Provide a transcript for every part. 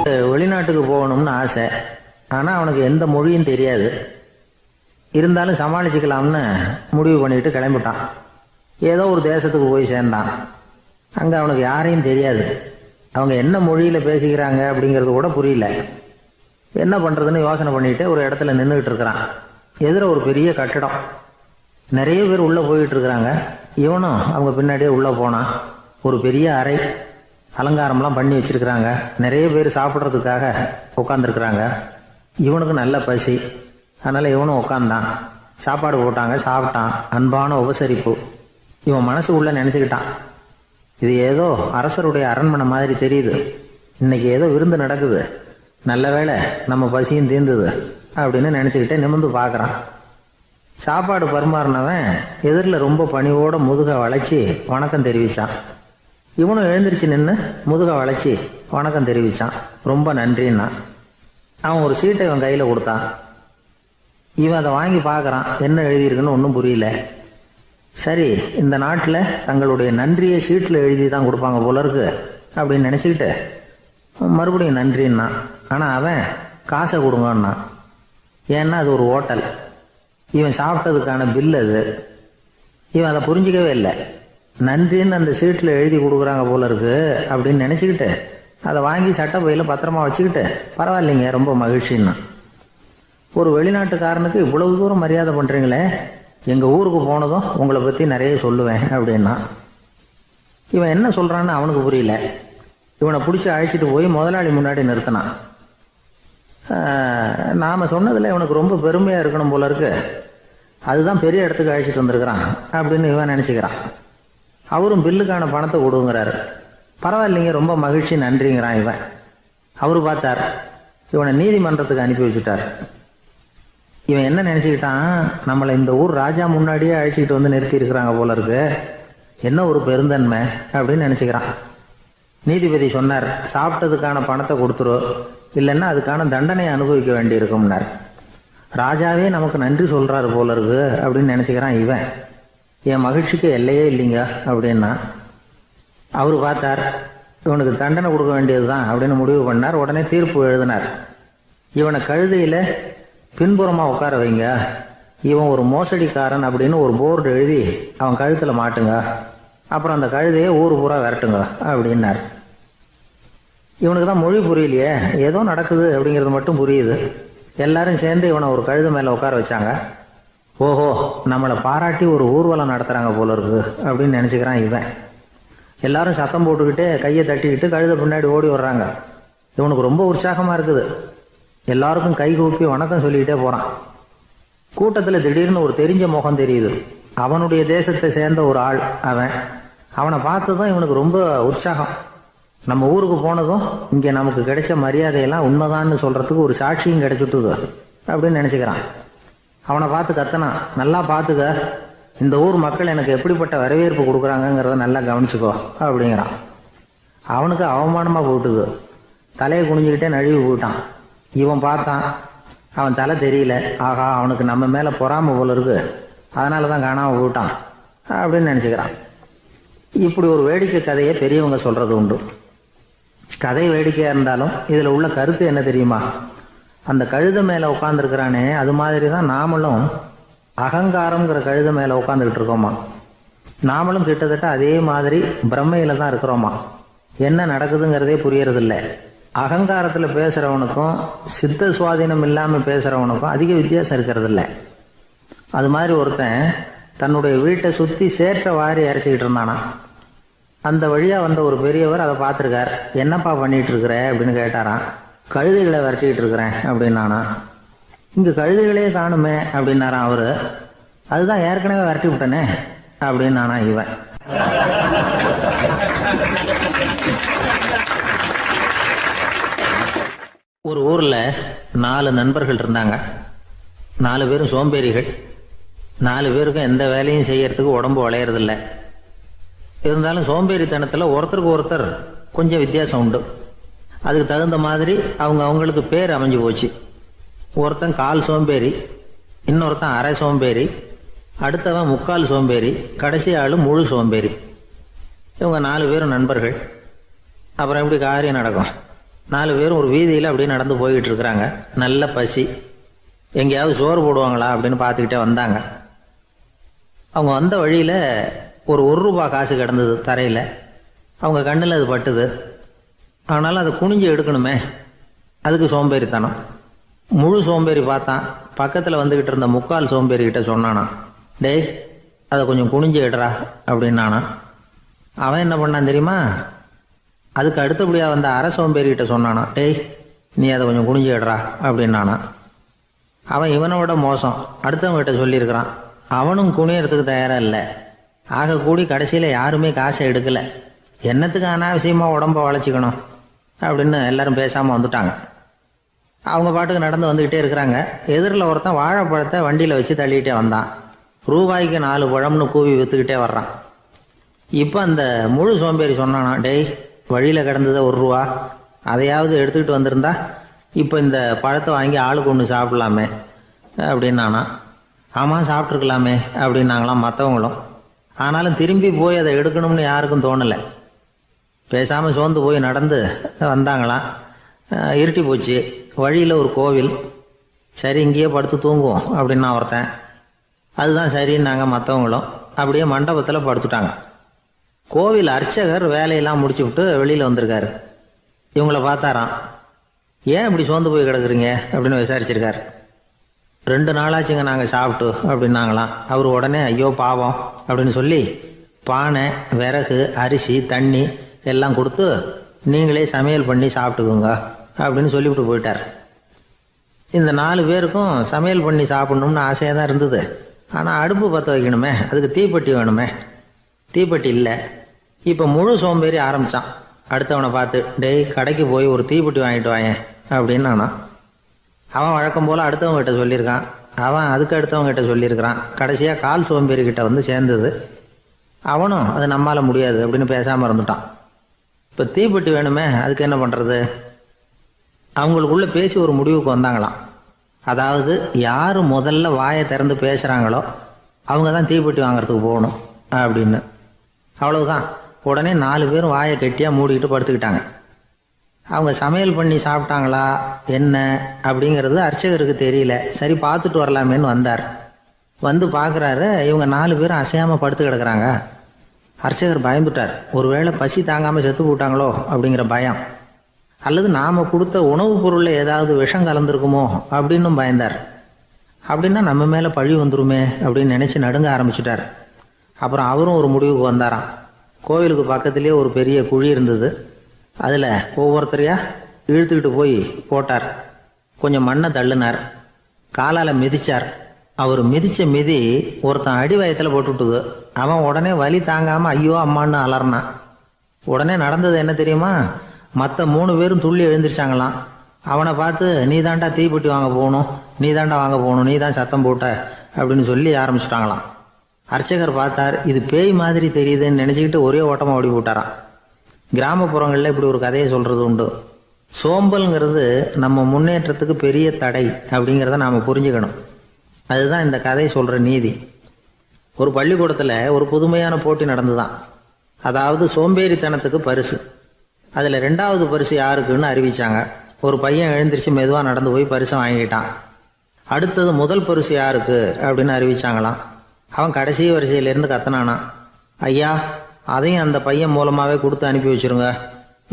வெளிநாட்டுக்கு போகணும்னு ஆசை. ஆனால் அவனுக்கு எந்த மொழியும் தெரியாது. இருந்தாலும் சமாளிச்சுக்கலாம்னு முடிவு பண்ணிட்டு கிளம்பிட்டான். ஏதோ ஒரு தேசத்துக்கு போய் சேர்ந்தான். அங்கே அவனுக்கு யாரையும் தெரியாது. அவங்க என்ன மொழியில் பேசிக்கிறாங்க அப்படிங்கிறது கூட புரியல. என்ன பண்ணுறதுன்னு யோசனை பண்ணிட்டு ஒரு இடத்துல நின்றுக்கிட்டு இருக்கிறான். எதிர ஒரு பெரிய கட்டடம், நிறைய பேர் உள்ளே போயிட்டு இருக்கிறாங்க. இவனும் அவங்க பின்னாடியே உள்ளே போனான். ஒரு பெரிய அறை, அலங்காரம்லாம் பண்ணி வச்சிருக்கிறாங்க. நிறைய பேர் சாப்பிட்றதுக்காக உட்காந்துருக்குறாங்க. இவனுக்கு நல்ல பசி, அதனால் இவனும் உட்காந்தான். சாப்பாடு போட்டாங்க, சாப்பிட்டான். அன்பான உபசரிப்பு. இவன் மனசு உள்ள நினச்சிக்கிட்டான், இது ஏதோ அரசருடைய அரண்மனை மாதிரி தெரியுது. இன்னைக்கு ஏதோ விருந்து நடக்குது, நல்ல வேளை நம்ம பசியும் தீர்ந்தது அப்படின்னு நினச்சிக்கிட்டே நிமிர்ந்து பார்க்குறான். சாப்பாடு பரிமாறினவன் எதிரில் ரொம்ப பணிவோட முதுகை வளைச்சி வணக்கம் தெரிவித்தான். இவனும் எழுந்திரிச்சு நின்று முதுகை வளைச்சி வணக்கம் தெரிவித்தான். ரொம்ப நன்றின்னா. அவன் ஒரு சீட்டை இவன் கையில் கொடுத்தான். இவன் அதை வாங்கி பார்க்குறான். என்ன எழுதியிருக்குன்னு ஒன்றும் புரியல. சரி, இந்த நாட்டில் தங்களுடைய நன்றியை சீட்டில் எழுதி தான் கொடுப்பாங்க போல இருக்கு அப்படின்னு நினச்சிக்கிட்டு மறுபடியும் நன்றின்னா. ஆனால் அவன் காசை கொடுங்கன்னா. ஏன்னா அது ஒரு ஹோட்டல், இவன் சாப்பிட்டதுக்கான பில் அது. இவன் அதை புரிஞ்சிக்கவே இல்லை. நன்றின்னு அந்த சீட்டில் எழுதி கொடுக்குறாங்க போல இருக்கு அப்படின்னு நினச்சிக்கிட்டு அதை வாங்கி சட்டை பையில் பத்திரமா வச்சுக்கிட்டு பரவாயில்லைங்க ரொம்ப மகிழ்ச்சின்னா. ஒரு வெளிநாட்டுக்காரனுக்கு இவ்வளவு தூரம் மரியாதை பண்ணுறீங்களே, எங்கள் ஊருக்கு போனதும் உங்களை பற்றி நிறைய சொல்லுவேன் அப்படின்னா. இவன் என்ன சொல்கிறான்னு அவனுக்கு புரியல. இவனை பிடிச்சி அழைச்சிட்டு போய் முதலாளி முன்னாடி நிறுத்தினான். நாம் சொன்னதில் இவனுக்கு ரொம்ப பெருமையாக இருக்கணும் போல இருக்கு, அதுதான் பெரிய இடத்துக்கு அழைச்சிட்டு வந்திருக்கிறான் அப்படின்னு இவன் நினச்சிக்கிறான். அவரும் பில்லுக்கான பணத்தை கொடுங்கிறாரு. பரவாயில்லைங்க ரொம்ப மகிழ்ச்சி நன்றிங்கிறான் இவன். அவரு பார்த்தார், இவனை நீதிமன்றத்துக்கு அனுப்பி வச்சுட்டார். இவன் என்ன நினச்சிக்கிட்டான், நம்மளை இந்த ஊர் ராஜா முன்னாடியே அழைச்சிக்கிட்டு வந்து நிறுத்தி இருக்கிறாங்க போல இருக்கு, என்ன ஒரு பெருந்தன்மை அப்படின்னு நினச்சிக்கிறான். நீதிபதி சொன்னார், சாப்பிட்டதுக்கான பணத்தை கொடுத்துரு, இல்லைன்னா அதுக்கான தண்டனை அனுபவிக்க வேண்டி இருக்கும்னார். ராஜாவே நமக்கு நன்றி சொல்கிறாரு போல இருக்கு அப்படின்னு நினச்சிக்கிறான் இவன். என் மகிழ்ச்சிக்கு எல்லையே இல்லைங்க அப்படின்னா. அவர் பார்த்தார், இவனுக்கு தண்டனை கொடுக்க வேண்டியது தான் அப்படின்னு முடிவு பண்ணார். உடனே தீர்ப்பு எழுதினார். இவனை கழுதையில் பின்புறமாக உட்கார வைங்க, இவன் ஒரு மோசடிக்காரன் அப்படின்னு ஒரு போர்டு எழுதி அவன் கழுத்தில் மாட்டுங்க, அப்புறம் அந்த கழுதையை ஊர் பூரா விரட்டுங்க அப்படின்னார். இவனுக்கு தான் மொழி புரியலையே, ஏதோ நடக்குது அப்படிங்கிறது மட்டும் புரியுது. எல்லாரும் சேர்ந்து இவனை ஒரு கழுதை மேலே உட்கார வச்சாங்க. ஓஹோ, நம்மளை பாராட்டி ஒரு ஊர்வலம் நடத்துகிறாங்க போல இருக்கு அப்படின்னு நினச்சிக்கிறான் இவன். எல்லாரும் சத்தம் போட்டுக்கிட்டே கையை தட்டிக்கிட்டு கழுதை பின்னாடி ஓடி வர்றாங்க. இவனுக்கு ரொம்ப உற்சாகமாக இருக்குது. எல்லாருக்கும் கை கூப்பி வணக்கம் சொல்லிக்கிட்டே போகிறான். கூட்டத்தில் திடீர்னு ஒரு தெரிஞ்ச முகம் தெரியுது. அவனுடைய தேசத்தை சேர்ந்த ஒரு ஆள் அவன். அவனை பார்த்து தான் இவனுக்கு ரொம்ப உற்சாகம். நம்ம ஊருக்கு போனதும் இங்கே நமக்கு கிடைச்ச மரியாதையெல்லாம் உண்மைதான்னு சொல்கிறதுக்கு ஒரு சாட்சியும் கிடைச்சிட்டுது அப்படின்னு நினச்சிக்கிறான். அவனை பார்த்து கத்தனான், நல்லா பார்த்துக்க, இந்த ஊர் மக்கள் எனக்கு எப்படிப்பட்ட வரவேற்பு கொடுக்குறாங்கங்கிறத நல்லா கவனிச்சுக்கோ அப்படிங்கிறான். அவனுக்கு அவமானமாக போட்டுது. தலையை குனிஞ்சுக்கிட்டே நழுவி போயிட்டான். இவன் பார்த்தான், அவன் தலை தெரியல. ஆகா, அவனுக்கு நம்ம மேலே பொறாமை போல இருக்கு, அதனால தான் காணாமல் போயிட்டான் அப்படின்னு நினச்சிக்கிறான். இப்படி ஒரு வேடிக்கை கதையை பெரியவங்க சொல்கிறது உண்டு. கதை வேடிக்கையாக இருந்தாலும் இதில் உள்ள கருத்து என்ன தெரியுமா? அந்த கழுதை மேலே உட்காந்துருக்கிறானே, அது மாதிரி தான் நாமளும் அகங்காரங்கிற கழுதை மேலே உட்காந்துக்கிட்டு இருக்கோமா. நாமளும் கிட்டத்தட்ட அதே மாதிரி பிரம்மையில் தான் இருக்கிறோமா. என்ன நடக்குதுங்கிறதே புரியறதில்லை. அகங்காரத்தில் பேசுகிறவனுக்கும் சித்த சுவாதீனம் இல்லாமல் பேசுகிறவனுக்கும் அதிக வித்தியாசம் இருக்கிறதில்ல. அது மாதிரி ஒருத்தன் தன்னுடைய வீட்டை சுற்றி சேற்றை வாரி அரைச்சிக்கிட்டு இருந்தானா. அந்த வழியாக வந்த ஒரு பெரியவர் அதை பார்த்துருக்கார். என்னப்பா பண்ணிகிட்டு இருக்கிற அப்படின்னு கேட்டாரான். கழுதைகளை விரட்டிக்கிட்டு இருக்கிறேன் அப்படின்னானா. இங்கே கழுதைகளே காணுமே அப்படின்னாரான் அவரு. அதுதான் ஏற்கனவே விரட்டி விட்டனே அப்படின்னானா இவன். ஒரு ஊரில் 4 நண்பர்கள் இருந்தாங்க. 4 பேரும் சோம்பேறிகள். 4 பேருக்கும் எந்த வேலையும் செய்யறதுக்கு உடம்பு வளையறதில்லை. இருந்தாலும் சோம்பேறித்தனத்தில் ஒருத்தருக்கு ஒருத்தர் கொஞ்சம் வித்தியாசம் உண்டு. அதுக்கு தகுந்த மாதிரி அவங்களுக்கு பேர் அமைஞ்சு போச்சு. ஒருத்தன் கால் சோம்பேறி, இன்னொருத்தன் அரை சோம்பேறி, அடுத்தவன் முக்கால் சோம்பேறி, கடைசி ஆள் முழு சோம்பேறி. இவங்க 4 பேரும் நண்பர்கள். அப்புறம் எப்படி காரியம் நடக்கும்? 4 பேரும் ஒரு வீதியில் அப்படியே நடந்து போய்கிட்டு இருக்கிறாங்க. நல்ல பசி. எங்கேயாவது சோறு போடுவாங்களா அப்படின்னு பார்த்துக்கிட்டே வந்தாங்க. அவங்க வந்த வழியில் ஒரு ரூபா காசு கிடந்தது தரையில். அவங்க கண்ணில் அது பட்டுது. ஆனாலும் அதை குனிஞ்சு எடுக்கணுமே, அதுக்கு சோம்பேறித்தனம். முழு சோம்பேறி பார்த்தான். பக்கத்தில் வந்துக்கிட்டு இருந்த முக்கால் சோம்பேறிக்கிட்ட சொன்னானா, டேய் அதை கொஞ்சம் குனிஞ்சு எடுறா அப்படின்னானா. அவன் என்ன பண்ணான் தெரியுமா, அதுக்கு அடுத்தபடியாக வந்த அரை சோம்பேறிக்கிட்ட சொன்னானா, டேய் நீ அதை கொஞ்சம் குனிஞ்சு எடுறா அப்படின்னானா. அவன் இவனை விட மோசம், அடுத்தவங்ககிட்ட சொல்லியிருக்கிறான். அவனும் குனியறதுக்கு தயாராக இல்லை. ஆக கூடி கடைசியில் யாருமே காசை எடுக்கலை. என்னத்துக்கு அனாவசியமாக உடம்ப வளைச்சிக்கணும் அப்படின்னு எல்லாரும் பேசாமல் வந்துட்டாங்க. அவங்க பாட்டுக்கு நடந்து வந்துக்கிட்டே இருக்கிறாங்க. எதிரில் ஒருத்தன் வாழைப்பழத்தை வண்டியில் வச்சு தள்ளிகிட்டே வந்தான். ரூபாய்க்கு 4 பழம்னு கூவி விற்றுக்கிட்டே வர்றான். இப்போ அந்த முழு சோம்பேறி சொன்னானா, டேய் வழியில் கிடந்ததை ரூபா, அதையாவது எடுத்துக்கிட்டு வந்திருந்தா இப்போ இந்த பழத்தை வாங்கி ஆளுக்கு ஒன்று சாப்பிட்லாமே அப்படின்னானா. ஆமாம் சாப்பிட்ருக்கலாமே அப்படின்னாங்களாம் மற்றவங்களும். ஆனாலும் திரும்பி போய் அதை எடுக்கணும்னு யாருக்கும் தோணலை. பேசாமல் சோர்ந்து போய் நடந்து வந்தாங்களாம். இருட்டி போச்சு. வழியில் ஒரு கோவில். சரி இங்கேயே படுத்து தூங்குவோம் அப்படின்னா ஒருத்தன். அதுதான் சரின்னாங்க மற்றவங்களும். அப்படியே மண்டபத்தில் படுத்துட்டாங்க. கோவில் அர்ச்சகர் வேலையெல்லாம் முடிச்சு விட்டு வெளியில் வந்திருக்காரு. இவங்கள பார்த்தாராம். ஏன் இப்படி சோர்ந்து போய் கிடக்குறீங்க அப்படின்னு விசாரிச்சிருக்காரு. 2 நாளாச்சுங்க நாங்கள் சாப்பிட்டு அப்படின்னாங்களாம். அவர் உடனே ஐயோ பாவம் அப்படின்னு சொல்லி பானை, விறகு, அரிசி, தண்ணி எல்லாம் கொடுத்து நீங்களே சமையல் பண்ணி சாப்பிட்டுக்குங்க அப்படின்னு சொல்லிவிட்டு போயிட்டார். இந்த 4 பேருக்கும் சமையல் பண்ணி சாப்பிட்ணும்னு ஆசையாக தான் இருந்தது. ஆனால் அடுப்பு பற்ற வைக்கணுமே, அதுக்கு தீப்பெட்டி வேணுமே. தீப்பெட்டி இல்லை. இப்போ முழு சோம்பேறி ஆரம்பித்தான். அடுத்தவனை பார்த்து, டேய் கடைக்கு போய் ஒரு தீப்பெட்டி வாங்கிட்டு வாயேன் அப்படின்னு நானா. அவன் வழக்கம் போல் அடுத்தவங்ககிட்ட சொல்லியிருக்கான். அவன் அதுக்கு அடுத்தவங்ககிட்ட சொல்லியிருக்கிறான். கடைசியாக கால் சோம்பேறிக்கிட்ட வந்து சேர்ந்தது. அவனும் அது நம்மால் முடியாது அப்படின்னு பேசாமல் இருந்துட்டான். இப்போ தீப்பெட்டி வேணுமே, அதுக்கு என்ன பண்ணுறது? அவங்களுக்குள்ளே பேசி ஒரு முடிவுக்கு வந்தாங்களாம். அதாவது யார் முதல்ல வாயை திறந்து பேசுகிறாங்களோ அவங்க தான் தீப்பெட்டி வாங்கிறதுக்கு போகணும் அப்படின்னு. அவ்வளவுதான். உடனே 4 பேரும் வாயை கெட்டியாக மூடிக்கிட்டு படுத்துக்கிட்டாங்க. அவங்க சமையல் பண்ணி சாப்பிட்டாங்களா என்ன அப்படிங்கிறது அர்ச்சகருக்கு தெரியல. சரி பார்த்துட்டு வரலாமேன்னு வந்தார். வந்து பார்க்குறாரு, இவங்க 4 பேரும் அசையாமல் படுத்து கிடக்குறாங்க. அர்ச்சகர் பயந்துட்டார். ஒருவேளை பசி தாங்காமல் செத்து போட்டாங்களோ அப்படிங்கிற பயம், அல்லது நாம் கொடுத்த உணவுப் பொருளில் ஏதாவது விஷம் கலந்துருக்குமோ அப்படின்னும் பயந்தார். அப்படின்னா நம்ம மேலே பழி வந்துருமே அப்படின்னு நினச்சி நடுங்க ஆரம்பிச்சுட்டார். அப்புறம் அவரும் ஒரு முடிவுக்கு வந்தாராம். கோவிலுக்கு பக்கத்துலேயே ஒரு பெரிய குழி இருந்தது. அதில் ஒவ்வொருத்தரையாக இழுத்துக்கிட்டு போய் போட்டார். கொஞ்சம் மண்ணை தள்ளினார். காலால் மிதித்தார். அவர் மிதித்த மிதி ஒருத்தன் அடி வயத்தில் போட்டுவிட்டுது. அவன் உடனே வலி தாங்காமல் ஐயோ அம்மான்னு அலறினான். உடனே நடந்தது என்ன தெரியுமா? மற்ற 3 பேரும் துள்ளி எழுந்திரிச்சாங்களாம். அவனை பார்த்து நீ தாண்டா தீப்பெட்டி வாங்க போகணும், நீ தாண்டா வாங்க போகணும், நீ தான் சத்தம் போட்ட அப்படின்னு சொல்லி ஆரம்பிச்சிட்டாங்களாம். அர்ச்சகர் பார்த்தார். இது பேய் மாதிரி தெரியுதுன்னு நினச்சிக்கிட்டு ஒரே ஓட்டமாக ஓடி போட்டாரான். கிராமப்புறங்களில் இப்படி ஒரு கதையை சொல்கிறது உண்டு. சோம்பல்ங்கிறது நம்ம முன்னேற்றத்துக்கு பெரிய தடை அப்படிங்கிறத நாம் புரிஞ்சுக்கணும். அதுதான் இந்த கதை சொல்கிற நீதி. ஒரு பள்ளிக்கூடத்தில் ஒரு புதுமையான போட்டி நடந்துதான். அதாவது சோம்பேறித்தனத்துக்கு பரிசு. அதில் 2வது பரிசு யாருக்குன்னு அறிவித்தாங்க. ஒரு பையன் எழுந்திரிச்சு மெதுவாக நடந்து போய் பரிசை வாங்கிட்டான். அடுத்தது முதல் பரிசு யாருக்கு அப்படின்னு அறிவிச்சாங்களாம். அவன் கடைசி வரிசையிலேருந்து கத்தனானா, ஐயா அதையும் அந்த பையன் மூலமாகவே கொடுத்து அனுப்பி வச்சுருங்க,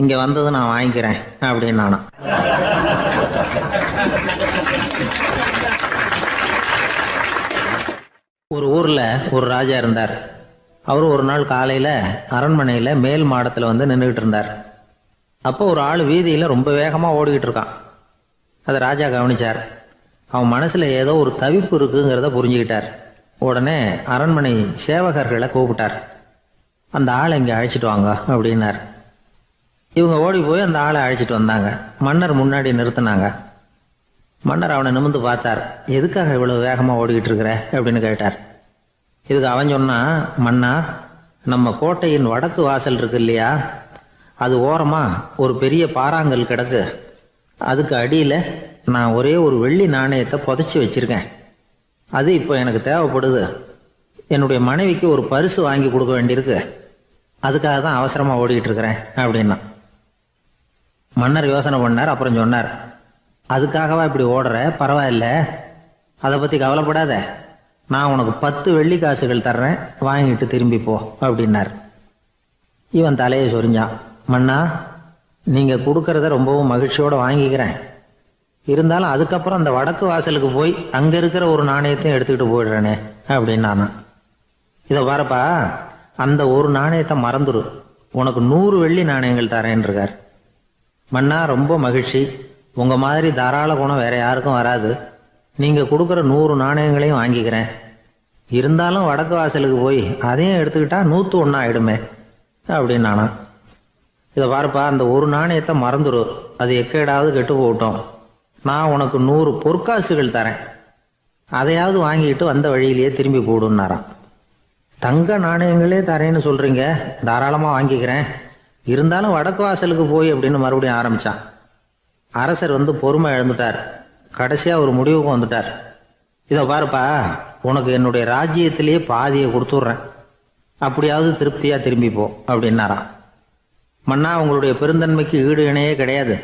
இங்கே வந்தது நான் வாங்கிக்கிறேன் அப்படின்னு நானா. ஒரு ஊரில் ஒரு ராஜா இருந்தார். அவர் ஒரு நாள் காலையில் அரண்மனையில் மேல் மாடத்தில் வந்து நின்றுக்கிட்டு இருந்தார். அப்போ ஒரு ஆள் வீதியில் ரொம்ப வேகமாக ஓடிக்கிட்டு இருக்கான். அதை ராஜா கவனித்தார். அவன் மனசில் ஏதோ ஒரு தவிப்பு இருக்குங்கிறத புரிஞ்சுக்கிட்டார். உடனே அரண்மனை சேவகர்களை கூப்பிட்டார். அந்த ஆளை இங்கே அழைச்சிட்டு வாங்க அப்படின்னார். இவங்க ஓடி போய் அந்த ஆளை அழைச்சிட்டு வந்தாங்க. மன்னர் முன்னாடி நிறுத்தினாங்க. மன்னர் அவனை நிமிர்ந்து பார்த்தார். எதுக்காக இவ்வளவு வேகமாக ஓடிக்கிட்டு இருக்கிற அப்படின்னு கேட்டார். இதுக்கு அவன் சொன்னான், மன்னா நம்ம கோட்டையின் வடக்கு வாசல் இருக்கு இல்லையா, அது ஓரமாக ஒரு பெரிய பாறாங்கல் கிடக்கு. அதுக்கு அடியில் நான் ஒரே ஒரு வெள்ளி நாணயத்தை புதைச்சி வச்சுருக்கேன். அது இப்போ எனக்கு தேவைப்படுது. என்னுடைய மனைவிக்கு ஒரு பரிசு வாங்கி கொடுக்க வேண்டியிருக்கு. அதுக்காக தான் அவசரமாக ஓடிக்கிட்டு இருக்கிறேன் அப்படின்னா. மன்னர் யோசனை பண்ணார். அப்புறம் சொன்னார், அதுக்காகவா இப்படி ஓடுற? பரவாயில்ல, அதை பற்றி கவலைப்படாத. நான் உனக்கு 10 வெள்ளி காசுகள் தர்றேன், வாங்கிட்டு திரும்பி போ அப்படின்னார். இவன் தலையை சொரிஞ்சான். மன்னா, நீங்கள் கொடுக்கறத ரொம்பவும் மகிழ்ச்சியோடு வாங்கிக்கிறேன். இருந்தாலும் அதுக்கப்புறம் அந்த வடக்கு வாசலுக்கு போய் அங்கே இருக்கிற ஒரு நாணயத்தையும் எடுத்துக்கிட்டு போயிடுறேனே அப்படின்னானா. இதை பாருப்பா, அந்த ஒரு நாணயத்தை மறந்துடு, உனக்கு 100 வெள்ளி நாணயங்கள் தரேன் இருக்கார். மன்னா, ரொம்ப மகிழ்ச்சி. உங்கள் மாதிரி தாராள குணம் வேற யாருக்கும் வராது. நீங்கள் கொடுக்குற 100 நாணயங்களையும் வாங்கிக்கிறேன். இருந்தாலும் வடக்கு வாசலுக்கு போய் அதையும் எடுத்துக்கிட்டா 101 ஆயிடுமே அப்படின்னானா. இதை பாருப்பா, அந்த ஒரு நாணயத்தை மறந்துடு, அது எக்கேடாவது கெட்டு போகட்டும். நான் உனக்கு 100 பொற்காசுகள் தரேன், அதையாவது வாங்கிட்டு வந்த வழியிலேயே திரும்பி போடுன்னாரான். தங்க நாணயங்களே தரேன்னு சொல்கிறீங்க, தாராளமாக வாங்கிக்கிறேன். இருந்தாலும் வடக்கு வாசலுக்கு போய் அப்படின்னு மறுபடியும் ஆரம்பித்தான். அரசர் பொறுமை இழந்துட்டார். கடைசியாக ஒரு முடிவுக்கு வந்துட்டார். இதை பாருப்பா, உனக்கு என்னுடைய ராஜ்யத்திலேயே பாதியை கொடுத்துட்றேன், அப்படியாவது திருப்தியாக திரும்பிப்போ அப்படின்னாராம். மன்னா, உங்களுடைய பெருந்தன்மைக்கு ஈடு இணையே கிடையாது.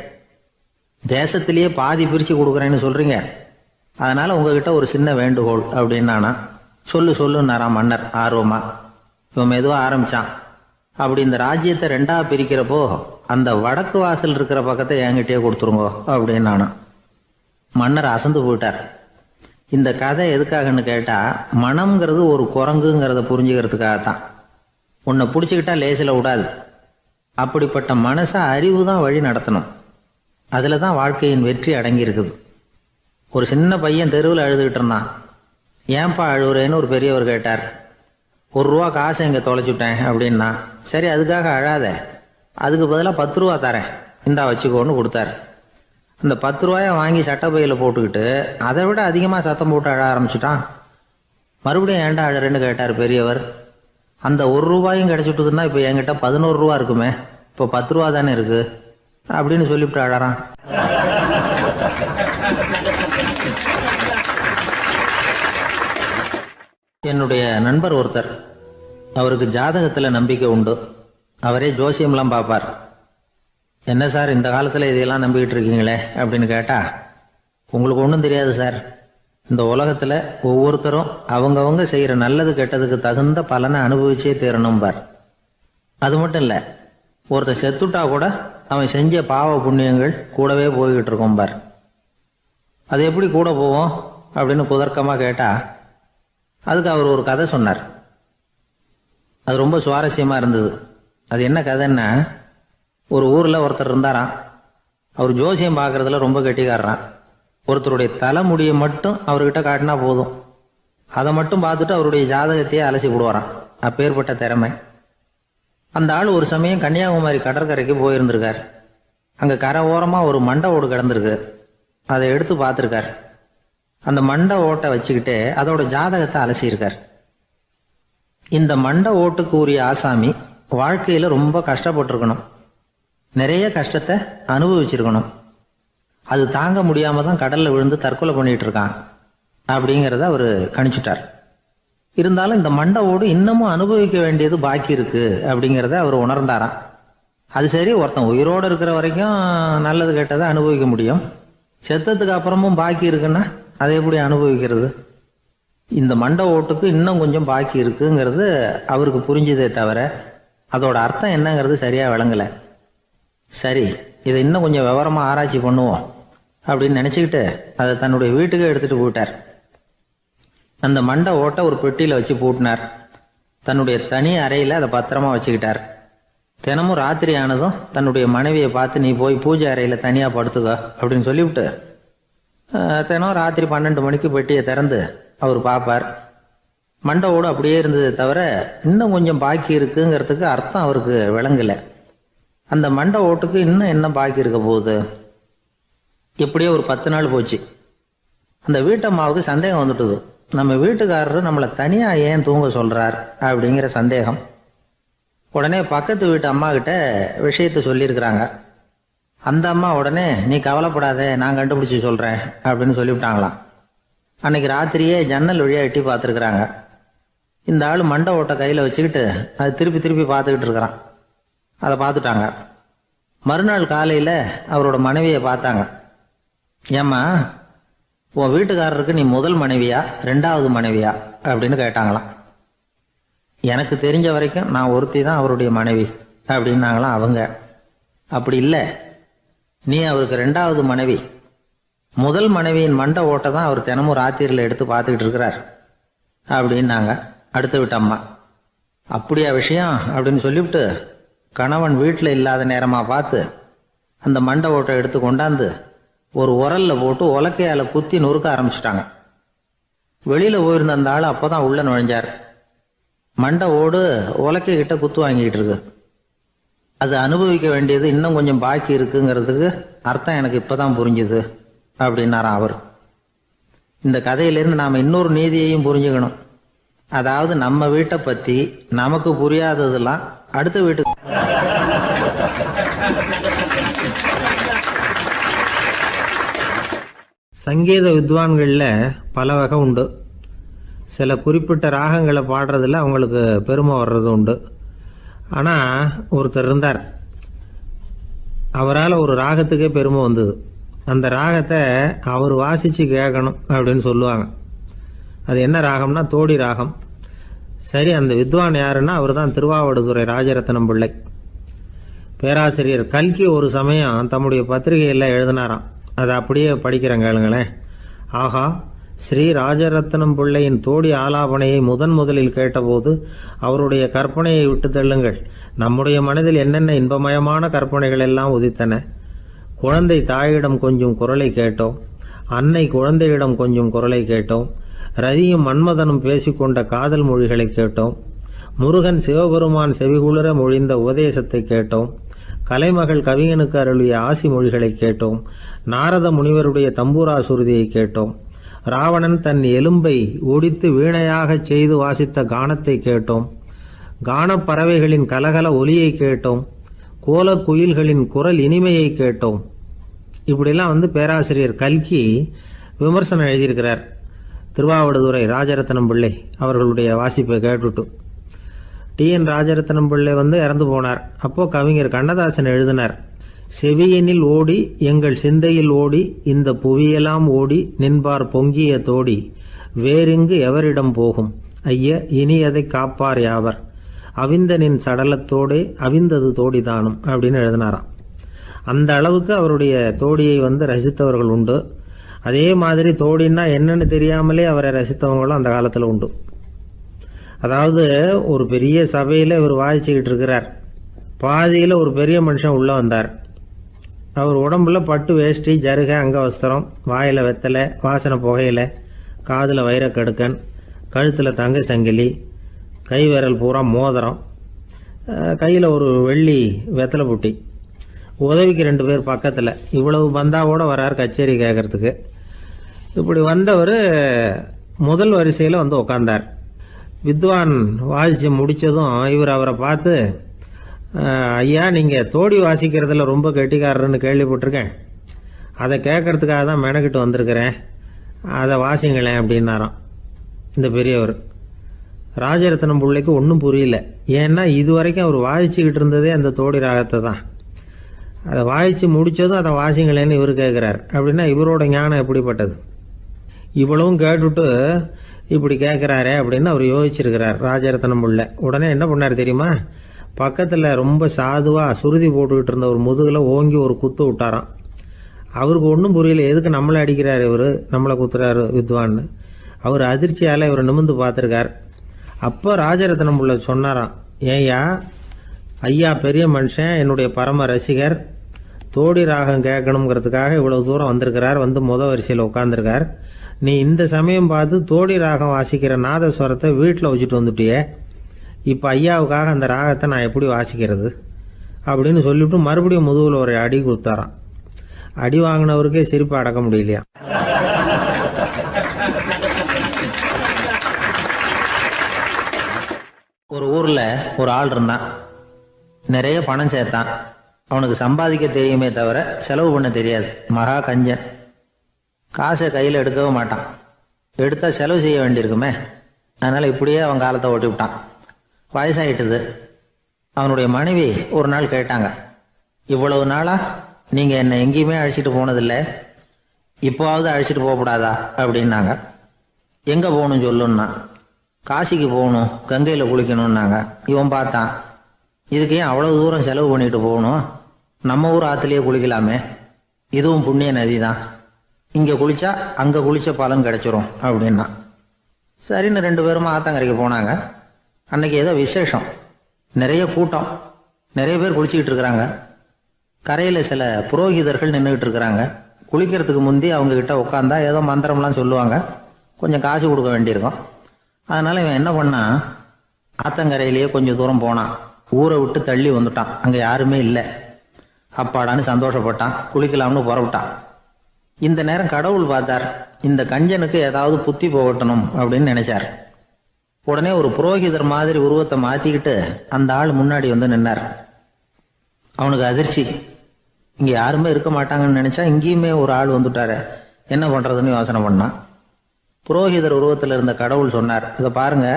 தேசத்திலேயே பாதி பிரித்து கொடுக்குறேன்னு சொல்கிறீங்க, அதனால் உங்ககிட்ட ஒரு சின்ன வேண்டுகோள் அப்படின்னானா. சொல்லுன்னாராம் மன்னர் ஆர்வமா. இவன் மெதுவாக ஆரம்பித்தான். அப்படி இந்த ராஜ்யத்தை 2ஆக பிரிக்கிறப்போ அந்த வடக்கு வாசல் இருக்கிற பக்கத்தை என்கிட்டயே கொடுத்துருங்கோ அப்படின்னானா. மன்னர் அசந்து போயிட்டார். இந்த கதை எதுக்காகன்னு கேட்டால், மனம்ங்கிறது ஒரு குரங்குங்கிறத புரிஞ்சுக்கிறதுக்காகத்தான். உன்னை பிடிச்சிக்கிட்டா லேசில் விடாது. அப்படிப்பட்ட மனசை அறிவு தான் வழி நடத்தணும். அதில் தான் வாழ்க்கையின் வெற்றி அடங்கியிருக்குது. ஒரு சின்ன பையன் தெருவில் அழுதுகிட்டு இருந்தான். ஏன்பா அழுகுறேன்னு ஒரு பெரியவர் கேட்டார். 1 ரூபா காசை இங்கே தொலைச்சுட்டேன் அப்படின்னா. சரி, அதுக்காக அழாத, அதுக்கு பதிலாக 10 ரூபா தரேன், இந்தா வச்சுக்கோன்னு கொடுத்தாரு. அந்த 10 ரூபாயை வாங்கி சட்டப்பையில் போட்டுக்கிட்டு அதை விட அதிகமாக சத்தம் போட்டு அழ ஆரம்பிச்சுட்டான். மறுபடியும் ஏன்டா அழறேன்னு கேட்டார் பெரியவர். அந்த 1 ரூபாயும் கிடைச்சிட்டுதுன்னா இப்போ என்கிட்ட 11 ரூபா இருக்குமே, இப்போ 10 ரூபா தானே இருக்கு அப்படின்னு சொல்லிவிட்டு அழறான். என்னுடைய நண்பர் ஒருத்தர், அவருக்கு ஜாதகத்தில் நம்பிக்கை உண்டு. அவரே ஜோசியம்லாம் பார்ப்பார். என்ன சார், இந்த காலத்தில் இதையெல்லாம் நம்பிக்கிட்டு இருக்கீங்களே அப்படின்னு கேட்டால், உங்களுக்கு ஒன்றும் தெரியாது சார். இந்த உலகத்தில் ஒவ்வொருத்தரும் அவங்கவங்க செய்கிற நல்லது கெட்டதுக்கு தகுந்த பலனை அனுபவிச்சே தீரணும் பார். அது மட்டும் இல்லை, ஒருத்தர் செத்துட்டா கூட அவன் செஞ்ச பாவ புண்ணியங்கள் கூடவே போய்கிட்டு இருக்கோம் பார். அது எப்படி கூட போவோம் அப்படின்னு குதர்க்கமாக கேட்டால், அதுக்கு அவர் ஒரு கதை சொன்னார். அது ரொம்ப சுவாரஸ்யமாக இருந்தது. அது என்ன கதைன்னா, ஒரு ஊரில் ஒருத்தர் இருந்தாராம். அவர் ஜோசியம் பார்க்குறதுல ரொம்ப கெட்டிக்காரரான். ஒருத்தருடைய தலைமுடியை மட்டும் அவர்கிட்ட காட்டினா போதும், அதை மட்டும் பார்த்துட்டு அவருடைய ஜாதகத்தையே அலசி விடுவாராம். அப்பேற்பட்ட திறமை. அந்த ஆள் ஒரு சமயம் கன்னியாகுமரி கடற்கரைக்கு போயிருந்திருக்கார். அங்கே கரை ஓரமாக ஒரு மண்டை ஓடு கிடந்திருக்கு. அதை எடுத்து பார்த்துருக்கார். அந்த மண்டை ஓட்டை வச்சுக்கிட்டு அதோட ஜாதகத்தை அலசியிருக்கார். இந்த மண்டை ஓட்டுக்கு உரிய ஆசாமி வாழ்க்கையில் ரொம்ப கஷ்டப்பட்டிருக்கணும், நிறைய கஷ்டத்தை அனுபவிச்சிருக்கணும். அது தாங்க முடியாமல் தான் கடலில் விழுந்து தற்கொலை பண்ணிகிட்டு இருக்கான் அப்படிங்கிறத அவர் கணிச்சுட்டார். இருந்தாலும் இந்த மண்டை ஓடு இன்னமும் அனுபவிக்க வேண்டியது பாக்கி இருக்கு அப்படிங்கிறத அவர் உணர்ந்தாராம். அது சரி, ஒருத்தன் உயிரோடு இருக்கிற வரைக்கும் நல்லது கெட்டதை அனுபவிக்க முடியும், செத்ததுக்கு அப்புறமும் பாக்கி இருக்குன்னா அதை எப்படி அனுபவிக்கிறது? இந்த மண்டை ஓட்டுக்கு இன்னும் கொஞ்சம் பாக்கி இருக்குங்கிறது அவருக்கு புரிஞ்சதே தவிர அதோட அர்த்தம் என்னங்கிறது சரியாக விளங்கலை. சரி, இதை இன்னும் கொஞ்சம் விவரமாக ஆராய்ச்சி பண்ணுவோம் அப்படின்னு நினச்சிக்கிட்டு அதை தன்னுடைய வீட்டுக்கு எடுத்துகிட்டு போயிட்டார். அந்த மண்டை ஓட்டை ஒரு பெட்டியில் வச்சு பூட்டினார். தன்னுடைய தனி அறையில் அதை பத்திரமா வச்சுக்கிட்டார். தினமும் ராத்திரி ஆனதும் தன்னுடைய மனைவியை பார்த்து, நீ போய் பூஜை அறையில் தனியாக படுத்துக்க அப்படின்னு சொல்லிவிட்டு தினம் ராத்திரி 12 மணிக்கு பெட்டியை திறந்து அவர் பார்ப்பார். மண்டை ஓடு அப்படியே இருந்ததே தவிர இன்னும் கொஞ்சம் பாக்கி இருக்குங்கிறதுக்கு அர்த்தம் அவருக்கு விளங்கலை. அந்த மண்டை ஓட்டுக்கு இன்னும் என்ன பாக்கி இருக்க போகுது? எப்படியோ ஒரு 10 நாள் போச்சு. அந்த வீட்டம்மாவுக்கு சந்தேகம் வந்துட்டுது. நம்ம வீட்டுக்காரரு நம்மளை தனியாக ஏன் தூங்க சொல்கிறார் அப்படிங்கிற சந்தேகம். உடனே பக்கத்து வீட்டு அம்மா கிட்ட விஷயத்தை சொல்லியிருக்கிறாங்க. அந்த அம்மா உடனே, நீ கவலைப்படாத, நான் கண்டுபிடிச்சி சொல்கிறேன் அப்படின்னு சொல்லிவிட்டாங்களாம். அன்னைக்கு ராத்திரியே ஜன்னல் வழியாக எட்டி பார்த்துருக்குறாங்க. இந்த ஆள் மண்டை ஓட்டை கையில் வச்சுக்கிட்டு அது திருப்பி திருப்பி பார்த்துக்கிட்டு இருக்கிறான். அதை பார்த்துட்டாங்க. மறுநாள் காலையில் அவரோட மனைவியை பார்த்தாங்க. ஏம்மா, உன் வீட்டுக்காரருக்கு நீ முதல் மனைவியா ரெண்டாவது மனைவியா அப்படின்னு கேட்டாங்களாம். எனக்கு தெரிஞ்ச வரைக்கும் நான் ஒருத்தி தான் அவருடைய மனைவி அப்படின்னாங்களாம் அவங்க. அப்படி இல்லை, நீ அவருக்கு ரெண்டாவது மனைவி. முதல் மனைவியின் மண்டை ஓட்டை தான் அவர் தினமும் ராத்திரியில் எடுத்து பார்த்துக்கிட்டு இருக்கிறார் அப்படின்னாங்க அடுத்த வீட்டு அம்மா. அப்படியா விஷயம் அப்படின்னு சொல்லிவிட்டு கணவன் வீட்டில் இல்லாத நேரமாக பார்த்து அந்த மண்டை ஓட்டை எடுத்து கொண்டாந்து ஒரு உரல்ல போட்டு உலக்கையால் குத்தி நொறுக்க ஆரம்பிச்சிட்டாங்க. வெளியில் போயிருந்த அந்த ஆள் அப்போ தான் உள்ளே நுழைஞ்சார். மண்டை ஓடு உலக்கை கிட்ட குத்து வாங்கிட்டு இருக்கு. அது அனுபவிக்க வேண்டியது இன்னும் கொஞ்சம் பாக்கி இருக்குங்கிறதுக்கு அர்த்தம் எனக்கு இப்போ தான் புரிஞ்சுது அப்படின்னாராம் அவர். இந்த கதையிலேருந்து நாம் இன்னொரு நீதியையும் புரிஞ்சுக்கணும். அதாவது நம்ம வீட்டை பற்றி நமக்கு புரியாததெல்லாம் அடுத்த வீட்டுக்கு. சங்கீத வித்வான்களில் பல வகை உண்டு. சில குறிப்பிட்ட ராகங்களை பாடுறதுல அவங்களுக்கு பெருமை வர்றது உண்டு. ஆனால் ஒருத்தர் இருந்தார், அவரால் ஒரு ராகத்துக்கே பெருமை வந்தது. அந்த ராகத்தை அவர் வாசித்து கேட்கணும் அப்படின்னு சொல்லுவாங்க. அது என்ன ராகம்னா தோடி ராகம். சரி, அந்த வித்வான் யாருன்னா அவர் தான் திருவாவடுதுறை ராஜரத்னம் பிள்ளை. பேராசிரியர் கல்கி ஒரு சமயம் தம்முடைய பத்திரிகையில் எழுதினாராம். அதை அப்படியே படிக்கிறேன் கேளுங்களேன். ஆகா, ஸ்ரீ ராஜரத்னம் பிள்ளையின் தோடி ஆலாபனையை முதலில் கேட்டபோது அவருடைய கற்பனையை விட்டு தள்ளுங்கள். நம்முடைய மனதில் என்னென்ன இன்பமயமான கற்பனைகள் எல்லாம் உதித்தன. குழந்தை தாயிடம் கொஞ்சம் குரலை கேட்டோம், அன்னை குழந்தையிடம் கொஞ்சம் குரலை கேட்டோம், ரதியும் மன்மதனும் பேசிக்கொண்ட காதல் மொழிகளை கேட்டோம், முருகன் சிவபெருமான் செவிகுளிர மொழிந்த உபதேசத்தை கேட்டோம், கலைமகள் கவிஞனுக்கு அருளிய ஆசி மொழிகளை கேட்டோம், நாரத முனிவருடைய தம்பூரா சுருதியை கேட்டோம், ராவணன் தன் எலும்பை ஒடித்து வீணையாகச் செய்து வாசித்த கானத்தை கேட்டோம், கானப்பறவைகளின் கலகல ஒலியை கேட்டோம், கோலக் குயில்களின் குரல் இனிமையை கேட்டோம். இப்படிலாம் பேராசிரியர் கல்கி விமர்சனம் எழுதியிருக்கிறார். திருவாவடுதுறை ராஜரத்னம் பிள்ளை அவர்களுடைய வாசிப்பை கேட்டுட்டு டி.என். ராஜரத்னம் பிள்ளை இறந்து போனார். அப்போ கவிஞர் கண்ணதாசன் எழுதினார், செவியனில் ஓடி எங்கள் சிந்தையில் ஓடி இந்த புவியெல்லாம் ஓடி நின்பார் பொங்கிய தோடி வேறிங்கு எவரிடம் போகும் ஐய இனி அதை காப்பார் யாவர் அவிந்தனின் சடலத்தோடே அவிந்தது தோடிதானும் அப்படின்னு எழுதினாராம். அந்த அளவுக்கு அவருடைய தோடியை ரசித்தவர்கள் உண்டு. அதே மாதிரி தோடின்னா என்னன்னு தெரியாமலே அவரை ரசித்தவங்களும் அந்த காலத்தில் உண்டு. அதாவது ஒரு பெரிய சபையில் இவர் வாசிச்சுக்கிட்டு இருக்கிறார். பாதியில் ஒரு பெரிய மனுஷன் உள்ளே வந்தார். அவர் உடம்புல பட்டு வேஷ்டி, ஜருகை, அங்கவஸ்திரம், வாயில் வெத்தலை, வாசனை புகையில, காதில் வைரக்கடுக்கன், கழுத்தில் தங்க சங்கிலி, கை விரல் பூரா மோதிரம், கையில் ஒரு வெள்ளி வெத்தலை புட்டி, உதவிக்கு 2 பேர் பக்கத்தில். இவ்வளவு பந்தாவோடு வரார் கச்சேரி கேட்கறதுக்கு. இப்படி வந்தவர் முதல் வரிசையில் உக்காந்தார். வித்வான் வாசித்து முடித்ததும் இவர் அவரை பார்த்து, ஐயா, நீங்கள் தோடி வாசிக்கிறதுல ரொம்ப கெட்டிக்காரர்னு கேள்விப்பட்டிருக்கேன், அதை கேட்கறதுக்காக தான் மெனக்கிட்டு வந்திருக்கிறேன், அதை வாசிங்களேன் அப்படின்னாராம் இந்த பெரியவர். ராஜரத்னம் பிள்ளைக்கு ஒன்றும் புரியல. ஏன்னா இது வரைக்கும் அவர் வாசிச்சுக்கிட்டு இருந்ததே அந்த தோடி ராகத்தை தான். அதை வாசித்து முடித்ததும் அதை வாசிங்களேன்னு இவர் கேட்குறார். அப்படின்னா இவரோட ஞானம் எப்படிப்பட்டது? இவ்வளவும் கேட்டுட்டு இப்படி கேட்குறாரே அப்படின்னு அவர் யோசிச்சிருக்கிறார் ராஜரத்னம் பிள்ளை. உடனே என்ன பண்ணார் தெரியுமா? பக்கத்தில் ரொம்ப சாதுவாக சுருதி போட்டுக்கிட்டு இருந்த ஒரு முதுகில் ஓங்கி ஒரு குத்து விட்டாராம். அவருக்கு ஒன்றும் புரியல, எதுக்கு நம்மளை அடிக்கிறார் இவர், நம்மளை குத்துறாரு வித்வான்னு. அவர் அதிர்ச்சியால் இவர் நிமிர்ந்து பார்த்துருக்கார். அப்போ ராஜரத்னம் பிள்ளை சொன்னாராம், ஏய்யா ஐயா பெரிய மனுஷன், என்னுடைய பரம ரசிகர், தோடி ராகம் கேட்கணுங்கிறதுக்காக இவ்வளவு தூரம் வந்திருக்கிறார், முதல் வரிசையில் உட்காந்துருக்கார். நீ இந்த சமயம் பார்த்து தோடி ராகம் வாசிக்கிற நாதஸ்வரத்தை வீட்டில் வச்சுட்டு வந்துட்டியே, இப்போ ஐயாவுக்காக அந்த ராகத்தை நான் எப்படி வாசிக்கிறது அப்படின்னு சொல்லிவிட்டு மறுபடியும் முதுகில் ஒரு அடி கொடுத்தாராம். அடி வாங்கினவருக்கே சிரிப்பு அடக்க முடியலையா. ஒரு ஊரில் ஒரு ஆள் இருந்தான். நிறைய பணம் சேர்த்தான். அவனுக்கு சம்பாதிக்க தெரியுமே தவிர செலவு பண்ண தெரியாது. மகா கஞ்சன். காசை கையில் எடுக்கவே மாட்டான். எடுத்தால் செலவு செய்ய வேண்டியிருக்குமே. அதனால் இப்படியே அவன் காலத்தை ஓட்டி விட்டான். வயசாகிட்டுது. அவனுடைய மனைவி ஒரு நாள் கேட்டாங்க, இவ்வளவு நாளாக நீங்கள் என்னை எங்கேயுமே அழைச்சிட்டு போனதில்லை, இப்போவாவது அழைச்சிட்டு போகக்கூடாதா அப்படின்னாங்க. எங்கே போகணும் சொல்லுன்னா. காசிக்கு போகணும், கங்கையில் குளிக்கணும்னாங்க. இவன் பார்த்தான், இதுக்கு ஏன் அவ்வளவு தூரம் செலவு பண்ணிட்டு போகணும், நம்ம ஊர் ஆற்றுலேயே குளிக்கலாமே, இதுவும் புண்ணிய நதி தான், இங்கே குளித்தா அங்கே குளித்த பலன் கிடைச்சிரும் அப்படின்னா. சரின்னு 2 பேரும் ஆத்தங்கரைக்கு போனாங்க. அன்னைக்கு ஏதோ விசேஷம், நிறைய கூட்டம், நிறைய பேர் குளிச்சுக்கிட்டு இருக்கிறாங்க. கரையில் சில புரோகிதர்கள் நின்றுக்கிட்டு இருக்கிறாங்க. குளிக்கிறதுக்கு முந்தி அவங்கக்கிட்ட உட்காந்தா ஏதோ மந்திரம்லாம் சொல்லுவாங்க, கொஞ்சம் காசு கொடுக்க வேண்டியிருக்கும். அதனால் இவன் என்ன பண்ணான், ஆத்தங்கரையிலேயே கொஞ்சம் தூரம் போனான். ஊரை விட்டு தள்ளி வந்துட்டான், அங்கே யாருமே இல்லை. அப்பாடான்னு சந்தோஷப்பட்டான், குளிக்கலாம்னு புறப்பட்டான். இந்த நேரம் கடவுள் பார்த்தார், இந்த கஞ்சனுக்கு ஏதாவது புத்தி போகட்டணும் அப்படின்னு நினைச்சார். உடனே ஒரு புரோகிதர் மாதிரி உருவத்தை மாற்றிக்கிட்டு அந்த ஆள் முன்னாடி வந்து நின்னார். அவனுக்கு அதிர்ச்சி, இங்கே யாருமே இருக்க மாட்டாங்கன்னு நினச்சா இங்கேயுமே ஒரு ஆள் வந்துட்டாரு, என்ன பண்ணுறதுன்னு யோசனை பண்ணான். புரோகிதர் உருவத்தில் இருந்த கடவுள் சொன்னார், இதை பாருங்க,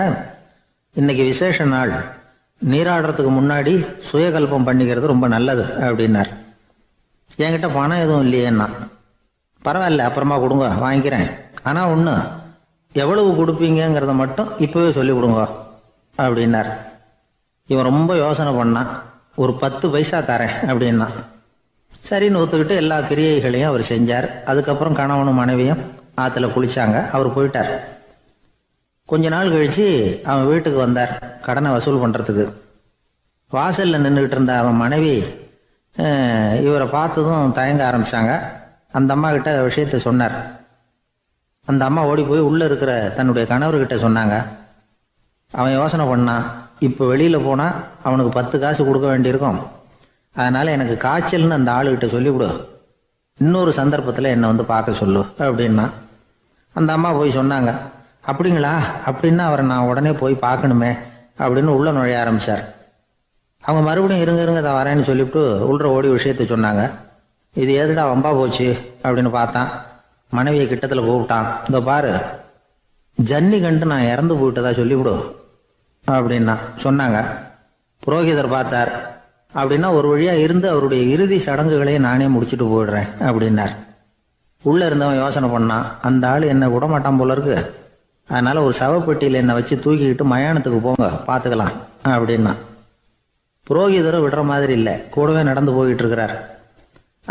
இன்னைக்கு விசேஷ நாள், நீராடுறதுக்கு முன்னாடி சுயகல்பம் பண்ணிக்கிறது ரொம்ப நல்லது அப்படின்னார். என்கிட்ட பணம் எதுவும் இல்லையேன்னா. பரவாயில்ல, அப்புறமா கொடுங்க, வாங்கிக்கிறேன். ஆனால் ஒன்று, எவ்வளவு கொடுப்பீங்கிறத மட்டும் இப்போவே சொல்லி கொடுங்க அப்படின்னார். இவன் ரொம்ப யோசனை பண்ணான். ஒரு 10 பைசா தரேன் அப்படின்னா. சரின்னு ஒத்துக்கிட்டு எல்லா கிரியைகளையும் அவர் செஞ்சார். அதுக்கப்புறம் கணவனும் மனைவியும் ஆற்றுல குளிச்சாங்க. அவர் போயிட்டார். கொஞ்ச நாள் கழித்து அவன் வீட்டுக்கு வந்தார் கடனை வசூல் பண்ணுறதுக்கு. வாசலில் நின்றுக்கிட்டு இருந்த அவன் மனைவி இவரை பார்த்ததும் தயங்க ஆரம்பித்தாங்க. அந்த அம்மா கிட்ட விஷயத்த சொன்னார். அந்த அம்மா ஓடி போய் உள்ளே இருக்கிற தன்னுடைய கணவர்கிட்ட சொன்னாங்க. அவன் யோசனை பண்ணான், இப்போ வெளியில் போனால் அவனுக்கு 10 காசு கொடுக்க வேண்டியிருக்கும், அதனால் எனக்கு காய்ச்சல்னு அந்த ஆளுகிட்ட சொல்லிவிடு, இன்னொரு சந்தர்ப்பத்தில் என்னை வந்து பார்க்க சொல்லு அப்படின்னா. அந்த அம்மா போய் சொன்னாங்க. அப்படிங்களா, அப்படின்னா அவரை நான் உடனே போய் பார்க்கணுமே அப்படின்னு உள்ளே நுழைய ஆரம்பித்தார். அவங்க மறுபடியும் இருங்க தான் வரேன்னு சொல்லிவிட்டு உள்ள ஓடி விஷயத்த சொன்னாங்க. இது எதுடா வம்பா போச்சு அப்படின்னு பார்த்தான். மனைவியை கிட்டத்தில் கூப்பிட்டான். இதோ பாரு, ஜன்னி கண்டு நான் இறந்து போயிட்டதா சொல்லிவிடு அப்படின்னா சொன்னாங்க. புரோகிதர் பார்த்தார். அப்படின்னா ஒரு வழியாக இருந்து அவருடைய இறுதி சடங்குகளையும் நானே முடிச்சுட்டு போயிடுறேன் அப்படின்னார். உள்ளே இருந்தவன் யோசனை பண்ணான், அந்த ஆள் என்னை விடமாட்டான் போல இருக்கு, அதனால் ஒரு சவப்பெட்டியில் என்னை வச்சு தூக்கிக்கிட்டு மயானத்துக்கு போங்க, பார்த்துக்கலாம் அப்படின்னா. புரோகிதரும் விடுற மாதிரி இல்லை, கூடவே நடந்து போயிட்டு இருக்கிறார்.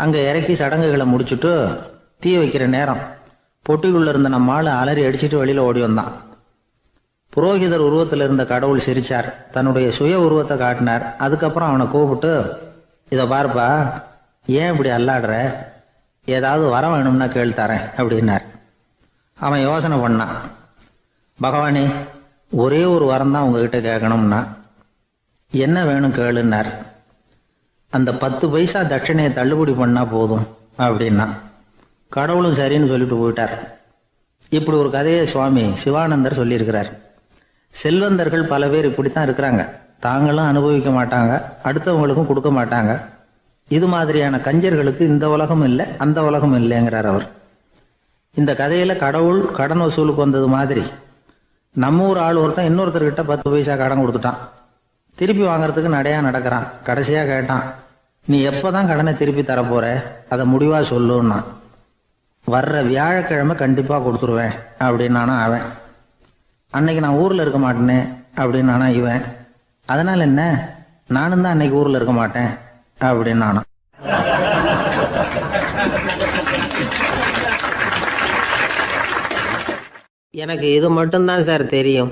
அங்கே இறக்கி சடங்குகளை முடிச்சுட்டு தீ வைக்கிற நேரம் பொட்டிக்குள்ளே இருந்த நம்ம ஆள் அலறி அடிச்சுட்டு வெளியில் ஓடி வந்தான். புரோகிதர் உருவத்தில் இருந்த கடவுள் சிரிச்சார், தன்னுடைய சுய உருவத்தை காட்டினார். அதுக்கப்புறம் அவனை கூப்பிட்டு, இதை பாருப்பா, ஏன் இப்படி அல்லாடுற, ஏதாவது வர வேணும்னா கேள் தரேன் அப்படின்னார். அவன் யோசனை பண்ணான். பகவானே, ஒரே ஒரு வரம் தான் உங்ககிட்ட கேட்கணும்னா. என்ன வேணும் கேளுன்னார். அந்த 10 பைசா தட்சணையை தள்ளுபடி பண்ணால் போதும் அப்படின்னா. கடவுளும் சரின்னு சொல்லிட்டு போயிட்டார். இப்படி ஒரு கதையை சுவாமி சிவானந்தர் சொல்லியிருக்கிறார். செல்வந்தர்கள் பல பேர் இப்படித்தான் இருக்கிறாங்க, தாங்களும் அனுபவிக்க மாட்டாங்க, அடுத்தவங்களுக்கும் கொடுக்க மாட்டாங்க. இது மாதிரியான கஞ்சர்களுக்கு இந்த உலகம் இல்லை அந்த உலகம் இல்லைங்கிறார் அவர். இந்த கதையில் கடவுள் கடன் வசூலுக்கு வந்தது மாதிரி நம்ம ஊர் ஆள் ஒருத்தன் இன்னொருத்தர்கிட்ட 10 பைசா கடன் கொடுத்துட்டான். திருப்பி வாங்கறதுக்கு நடையா நடக்கிறான். கடைசியாக கேட்டான், நீ எப்போதான் கடனை திருப்பி தரப்போற, அதை முடிவாக சொல்லுன்னா. வர்ற வியாழக்கிழமை கண்டிப்பாக கொடுத்துருவேன் அப்படின்னானா அவன். அன்னைக்கு நான் ஊரில் இருக்க மாட்டேனே அப்படின்னானா இவன். அதனால் என்ன, நானும் தான் அன்னைக்கு ஊரில் இருக்க மாட்டேன் அப்படின்னானா. எனக்கு இது மட்டும்தான் சார் தெரியும்,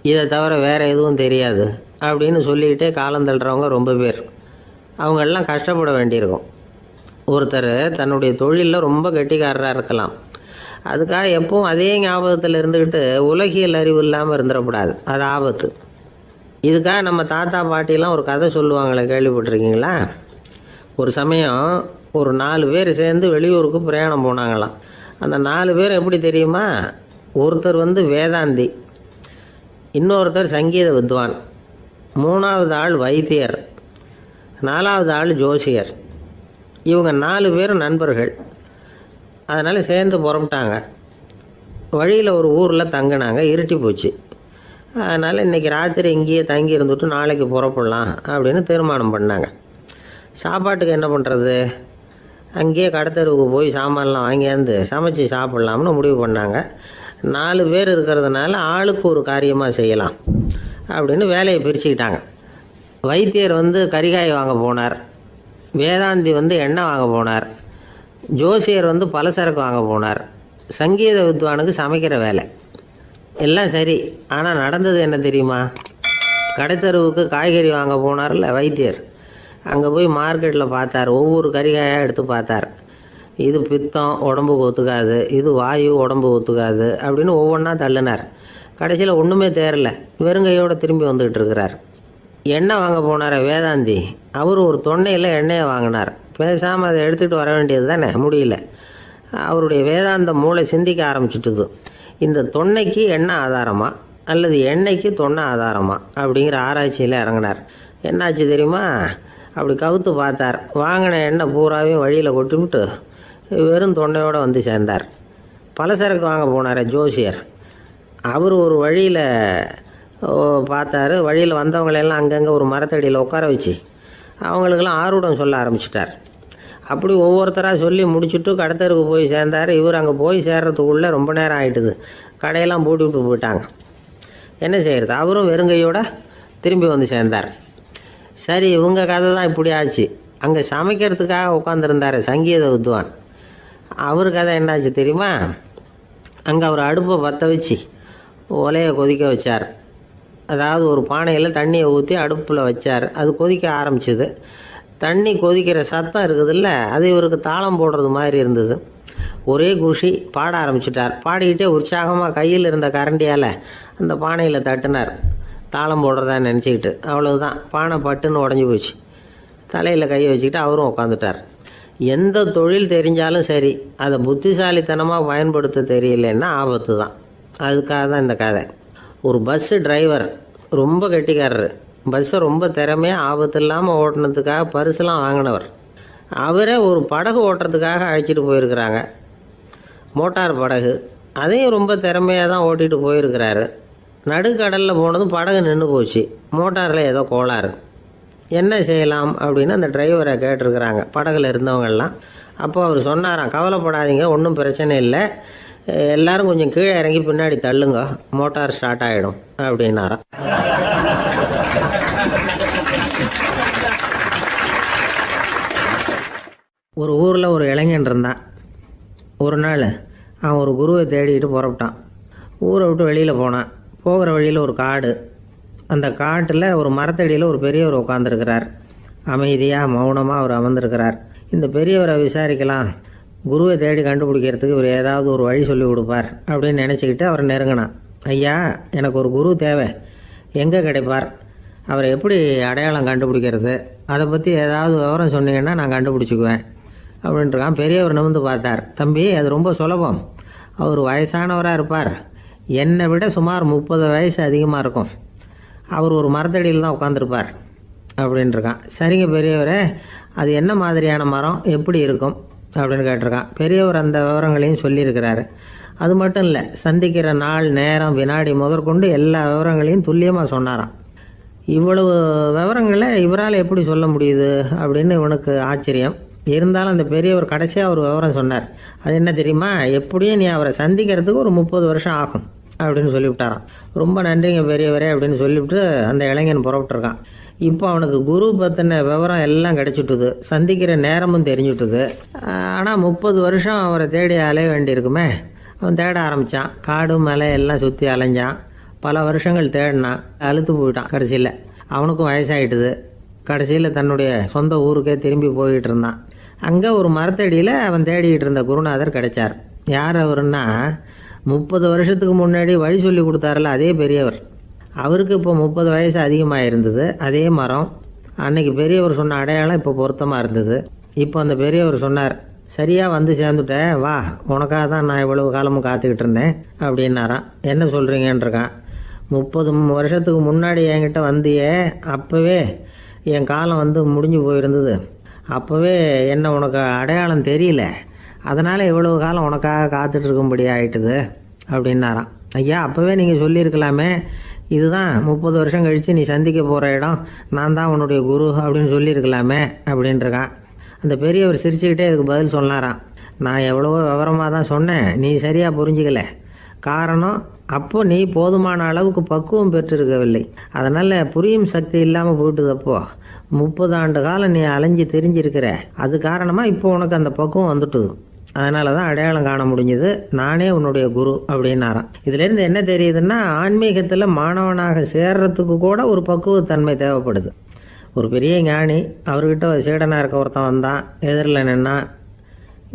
இதை தவிர வேறு எதுவும் தெரியாது அப்படின்னு சொல்லிக்கிட்டே காலம் தள்ளுறவங்க ரொம்ப பேர். அவங்கெல்லாம் கஷ்டப்பட வேண்டியிருக்கும். ஒருத்தர் தன்னுடைய தொழிலில் ரொம்ப கெட்டிக்காரராக இருக்கலாம், அதுக்காக எப்பவும் அதே ஞாபகத்தில் இருந்துக்கிட்டு உலகியல் அறிவு இல்லாமல் இருந்துடக்கூடாது, அது ஆபத்து. இதுக்காக நம்ம தாத்தா பாட்டிலாம் ஒரு கதை சொல்லுவாங்களே, கேள்விப்பட்டிருக்கீங்களா? ஒரு சமயம் ஒரு 4 பேர் சேர்ந்து வெளியூருக்கு பிரயாணம் போனாங்களாம். அந்த 4 பேர் எப்படி தெரியுமா? ஒருத்தர் வேதாந்தி, இன்னொருத்தர் சங்கீத வித்வான், 3வது ஆள் வைத்தியர், 4வது ஆள் ஜோசியர். இவங்க 4 பேரும் நண்பர்கள். அதனால் சேர்ந்து புறப்பட்டாங்க. வழியில் ஒரு ஊரில் தங்கினாங்க. இருட்டி போச்சு. அதனால் இன்றைக்கி ராத்திரி இங்கேயே தங்கி இருந்துட்டு நாளைக்கு புறப்படலாம் அப்படின்னு தீர்மானம் பண்ணாங்க. சாப்பாட்டுக்கு என்ன பண்ணுறது, அங்கேயே கடத்தெருவுக்கு போய் சாமான்லாம் வாங்கியாந்து சமைச்சு சாப்பிட்லாம்னு முடிவு பண்ணாங்க. 4 பேர் இருக்கிறதுனால ஆளுக்கு ஒரு காரியமாக செய்யலாம் அப்படின்னு வேலையை பிரிச்சுக்கிட்டாங்க. வைத்தியர் கறிகாய் வாங்க போனார், வேதாந்தி எண்ணெய் வாங்க போனார், ஜோசியர் பலசரக்கு வாங்க போனார், சங்கீத வித்வானுக்கு சமைக்கிற வேலை. எல்லாம் சரி, ஆனால் நடந்தது என்ன தெரியுமா? கடைத்தெருவுக்கு காய்கறி வாங்க போனார்ல வைத்தியர், அங்கே போய் மார்க்கெட்டில் பார்த்தார். ஒவ்வொரு கறிகாயாக எடுத்து பார்த்தார். இது பித்தம், உடம்புக்கு ஒத்துக்காது, இது வாயு, உடம்பு ஒத்துக்காது அப்படின்னு ஒவ்வொன்றா தள்ளினார். கடைசியில் ஒன்றுமே தேரல, வெறுங்கையோடு திரும்பி வந்துக்கிட்டு இருக்கிறார். எண்ணெய் வாங்க போனார் வேதாந்தி, அவர் ஒரு தொன்னையில் எண்ணெயை வாங்கினார். பேசாமல் அதை எடுத்துகிட்டு வர வேண்டியது தானே, முடியல. அவருடைய வேதாந்த மூளை சிந்திக்க ஆரம்பிச்சுட்டுது. இந்த தொன்னைக்கு எண்ணெய் ஆதாரமா அல்லது எண்ணெய்க்கு தொன்னை ஆதாரமா அப்படிங்கிற ஆராய்ச்சியில் இறங்கினார். என்னாச்சு தெரியுமா? அப்படி கவுத்து பார்த்தார். வாங்கின எண்ணெய் பூராவையும் வழியில் கொட்டிவிட்டு வெறும் தொன்னையோடு சேர்ந்தார். பலசரக்கு வாங்க போனார் ஜோசியர், அவர் ஒரு வழியில் பார்த்தாரு. வழியில் வந்தவங்களெல்லாம் அங்கங்கே ஒரு மரத்தடியில் உட்கார வச்சு அவங்களுக்கெல்லாம் ஆர்வம் சொல்ல ஆரம்பிச்சிட்டார். அப்படி ஒவ்வொருத்தராக சொல்லி முடிச்சுட்டு கடத்தருக்கு போய் சேர்ந்தார். இவர் அங்கே போய் சேர்றதுக்குள்ளே ரொம்ப நேரம் ஆகிட்டுது. கடையெல்லாம் பூட்டி விட்டு போயிட்டாங்க. என்ன செய்கிறது? அவரும் வெறுங்கையோடு திரும்பி சேர்ந்தார். சரி, இவங்க கதை தான் இப்படி ஆச்சு. அங்கே சமைக்கிறதுக்காக உட்காந்துருந்தார் சங்கீத வித்வான், அவர் கதை என்னாச்சு தெரியுமா? அங்கே அவர் அடுப்பை பற்ற வச்சு ஒலையை கொதிக்க வச்சார். அதாவது ஒரு பானையில் தண்ணியை ஊற்றி அடுப்பில் வச்சார். அது கொதிக்க ஆரம்பிச்சிது. தண்ணி கொதிக்கிற சத்தம் இருக்குதுல்ல, அது இவருக்கு தாளம் போடுறது மாதிரி இருந்தது. ஒரே குஷி, பாட ஆரம்பிச்சிட்டார். பாடிக்கிட்டே உற்சாகமாக கையில் இருந்த கரண்டியால் அந்த பானையில் தட்டினார், தாளம் போடுறதா நினச்சிக்கிட்டு. அவ்வளவுதான், பானை பட்டுன்னு உடஞ்சி போச்சு. தலையில் கையை வச்சுக்கிட்டு அவரும் உட்காந்துட்டார். எந்த தொழில் தெரிஞ்சாலும் சரி, அதை புத்திசாலித்தனமாக பயன்படுத்த தெரியலன்னா ஆபத்து தான். அதுக்காக தான் இந்த கதை. ஒரு பஸ்ஸு டிரைவர் ரொம்ப கெட்டிக்காரரு. பஸ்ஸை ரொம்ப திறமையாக ஆபத்து இல்லாமல் ஓட்டினதுக்காக பரிசுலாம் வாங்கினவர். அவரே ஒரு படகு ஓட்டுறதுக்காக அழைச்சிட்டு போயிருக்கிறாங்க, மோட்டார் படகு. அதையும் ரொம்ப திறமையாக தான் ஓட்டிகிட்டு போயிருக்கிறாரு. நடுக்கடலில் போனதும் படகு நின்று போச்சு. மோட்டாரில் ஏதோ கோளாறு. என்ன செய்யலாம் அப்படின்னு அந்த டிரைவரை கேட்டிருக்கிறாங்க படகுல இருந்தவங்கெல்லாம். அப்போ அவர் சொன்னாராம், கவலைப்படாதீங்க, ஒன்றும் பிரச்சனை இல்லை, எல்லாரும் கொஞ்சம் கீழே இறங்கி பின்னாடி தள்ளுங்க, மோட்டார் ஸ்டார்ட் ஆகிடும் அப்படின்னாராம். ஒரு ஊரில் ஒரு இளைஞன் இருந்தான். ஒரு நாள் அவன் ஒரு குருவை தேடிக்கிட்டு புறப்பட்டான். ஊரை விட்டு வெளியில் போனான். போகிற வழியில் ஒரு காடு. அந்த காட்டில் ஒரு மரத்தடியில் ஒரு பெரியவர் உட்காந்துருக்கிறார். அமைதியாக மௌனமாக அவர் அமர்ந்திருக்கிறார். இந்த பெரியவரை விசாரிக்கலாம், குருவை தேடி கண்டுபிடிக்கிறதுக்கு இவர் ஏதாவது ஒரு வழி சொல்லி கொடுப்பார் அப்படின்னு நினச்சிக்கிட்டு அவர் நெருங்கினான். ஐயா, எனக்கு ஒரு குரு தேவை, எங்கே கிடைப்பார்? அவரை எப்படி அடையாளம் கண்டுபிடிக்கிறது? அதை பற்றி ஏதாவது விவரம் சொன்னீங்கன்னா நான் கண்டுபிடிச்சிக்குவேன் அப்படின்ட்டுருக்கான். பெரியவர் நிமிர்ந்து பார்த்தார். தம்பி, அது ரொம்ப சுலபம். அவர் வயசானவராக இருப்பார், என்னை விட சுமார் 30 வயசு அதிகமாக இருக்கும். அவர் ஒரு மரத்தடியில் தான் உட்காந்துருப்பார் அப்படின்ட்டுருக்கான். சரிங்க பெரியவரே, அது என்ன மாதிரியான மரம், எப்படி இருக்கும் அப்படின்னு கேட்டிருக்கான். பெரியவர் அந்த விவரங்களையும் சொல்லியிருக்கிறாரு. அது மட்டும் இல்லை, சந்திக்கிற நாள், நேரம், வினாடி முதற்கொண்டு எல்லா விவரங்களையும் துல்லியமாக சொன்னாராம். இவ்வளவு விவரங்களை இவரால் எப்படி சொல்ல முடியுது அப்படின்னு இவனுக்கு ஆச்சரியம். இருந்தாலும் அந்த பெரியவர் கடைசியாக ஒரு விவரம் சொன்னார். அது என்ன தெரியுமா? எப்படியும் நீ அவரை சந்திக்கிறதுக்கு ஒரு 30 வருஷம் ஆகும் அப்படின்னு சொல்லிவிட்டாராம். ரொம்ப நன்றிங்க பெரியவரே அப்படின்னு சொல்லிவிட்டு அந்த இளைஞன் புறப்பட்டுருக்கான். இப்போ அவனுக்கு குரு பற்றின விவரம் எல்லாம் கிடச்சிட்டுது, சந்திக்கிற நேரமும் தெரிஞ்சுட்டுது. ஆனால் 30 வருஷம் அவரை தேடி அலைய வேண்டியிருக்குமே. அவன் தேட ஆரம்பித்தான். காடு மலை எல்லாம் சுற்றி அலைஞ்சான். பல வருஷங்கள் தேடினான், அழுத்து போயிட்டான். கடைசியில் அவனுக்கும் வயசாகிட்டுது. கடைசியில் தன்னுடைய சொந்த ஊருக்கே திரும்பி போய்கிட்டு இருந்தான். அங்கே ஒரு மரத்தடியில் அவன் தேடிக்கிட்டு இருந்த குருநாதர் கிடைச்சார். யார் அவருன்னா, 30 வருஷத்துக்கு முன்னாடி வழி சொல்லி கொடுத்தாருல அதே பெரியவர். அவருக்கு இப்போ 30 வயசு அதிகமாக இருந்தது. அதே மரம். அன்னைக்கு பெரியவர் சொன்ன அடையாளம் இப்போ பொருத்தமாக இருந்தது. இப்போ அந்த பெரியவர் சொன்னார், சரியாக வந்து சேர்ந்துட்டேன், வா, உனக்காக தான் நான் இவ்வளவு காலமும் காத்துக்கிட்டு இருந்தேன் அப்படின்னாரான். என்ன சொல்கிறீங்கன்றிருக்கான். 30 வருஷத்துக்கு முன்னாடி என்கிட்ட வந்தியே, அப்போவே என் காலம் முடிஞ்சு போயிருந்தது. அப்போவே என்ன உனக்கு அடையாளம் தெரியல, அதனால் இவ்வளவு காலம் உனக்காக காத்துட்ருக்கும்படி ஆகிட்டுது அப்படின்னாராம். ஐயா, அப்போவே நீங்கள் சொல்லியிருக்கலாமே, இதுதான் 30 வருஷம் கழித்து நீ சந்திக்க போகிற இடம், நான் தான் உன்னுடைய குரு அப்படின்னு சொல்லியிருக்கலாமே அப்படின்ட்டுருக்கான். அந்த பெரியவர் சிரிச்சுக்கிட்டே இதுக்கு பதில் சொன்னாராம், நான் எவ்வளவோ விவரமாக தான் சொன்னேன், நீ சரியாக புரிஞ்சிக்கல. காரணம், அப்போ நீ போதுமான அளவுக்கு பக்குவம் பெற்றிருக்கவில்லை. அதனால் புரியும் சக்தி இல்லாமல் போயிட்டுதப்போ 30 ஆண்டு காலம் நீ அலைஞ்சி தெரிஞ்சிருக்கிற. அது காரணமாக இப்போ உனக்கு அந்த பக்குவம் வந்துட்டுது. அதனால தான் அடையாளம் காண முடிஞ்சது, நானே உன்னுடைய குரு அப்படின்னாராம். இதுலேருந்து என்ன தெரியுதுன்னா, ஆன்மீகத்தில் மாணவனாக சேர்றதுக்கு கூட ஒரு பக்குவத்தன்மை தேவைப்படுது. ஒரு பெரிய ஞானி, அவர்கிட்ட சீடனாக இருக்க ஒருத்தன் வந்தான், எதிரில் நின்னான்.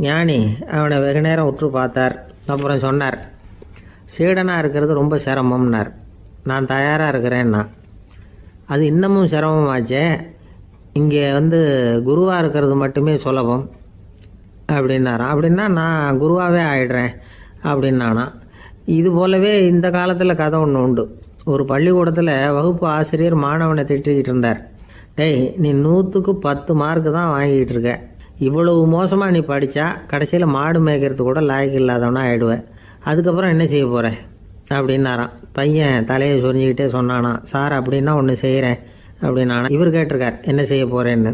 ஞானி அவனை வெகு நேரம் உற்று பார்த்தார். அப்புறம் சொன்னார், சீடனாக இருக்கிறது ரொம்ப சிரமம்னார். நான் தயாராக இருக்கிறேன்னா. அது இன்னமும் சிரமமாச்சே, இங்கே குருவாக இருக்கிறது மட்டுமே சுலபம் அப்படின்னாராம். அப்படின்னா நான் குருவாகவே ஆயிடுறேன் அப்படின்னானா. இது போலவே இந்த காலத்தில் கதை ஒன்று உண்டு. ஒரு பள்ளிக்கூடத்தில் வகுப்பு ஆசிரியர் மாணவனை திட்டிக்கிட்டு இருந்தார். டேய், நீ 100க்கு 10 மார்க்கு தான் வாங்கிட்டு இருக்க. இவ்வளவு மோசமாக நீ படித்தா கடைசியில் மாடு மேய்க்கிறது கூட லாய்க்கு இல்லாதவனா ஆகிடுவேன். அதுக்கப்புறம் என்ன செய்ய போகிறேன் அப்படின்னாராம். பையன் தலையை சொரிஞ்சிக்கிட்டே சொன்னானா, சார் அப்படின்னா ஒன்று செய்கிறேன் அப்படின்னானா. இவர் கேட்டிருக்கார், என்ன செய்ய போகிறேன்னு.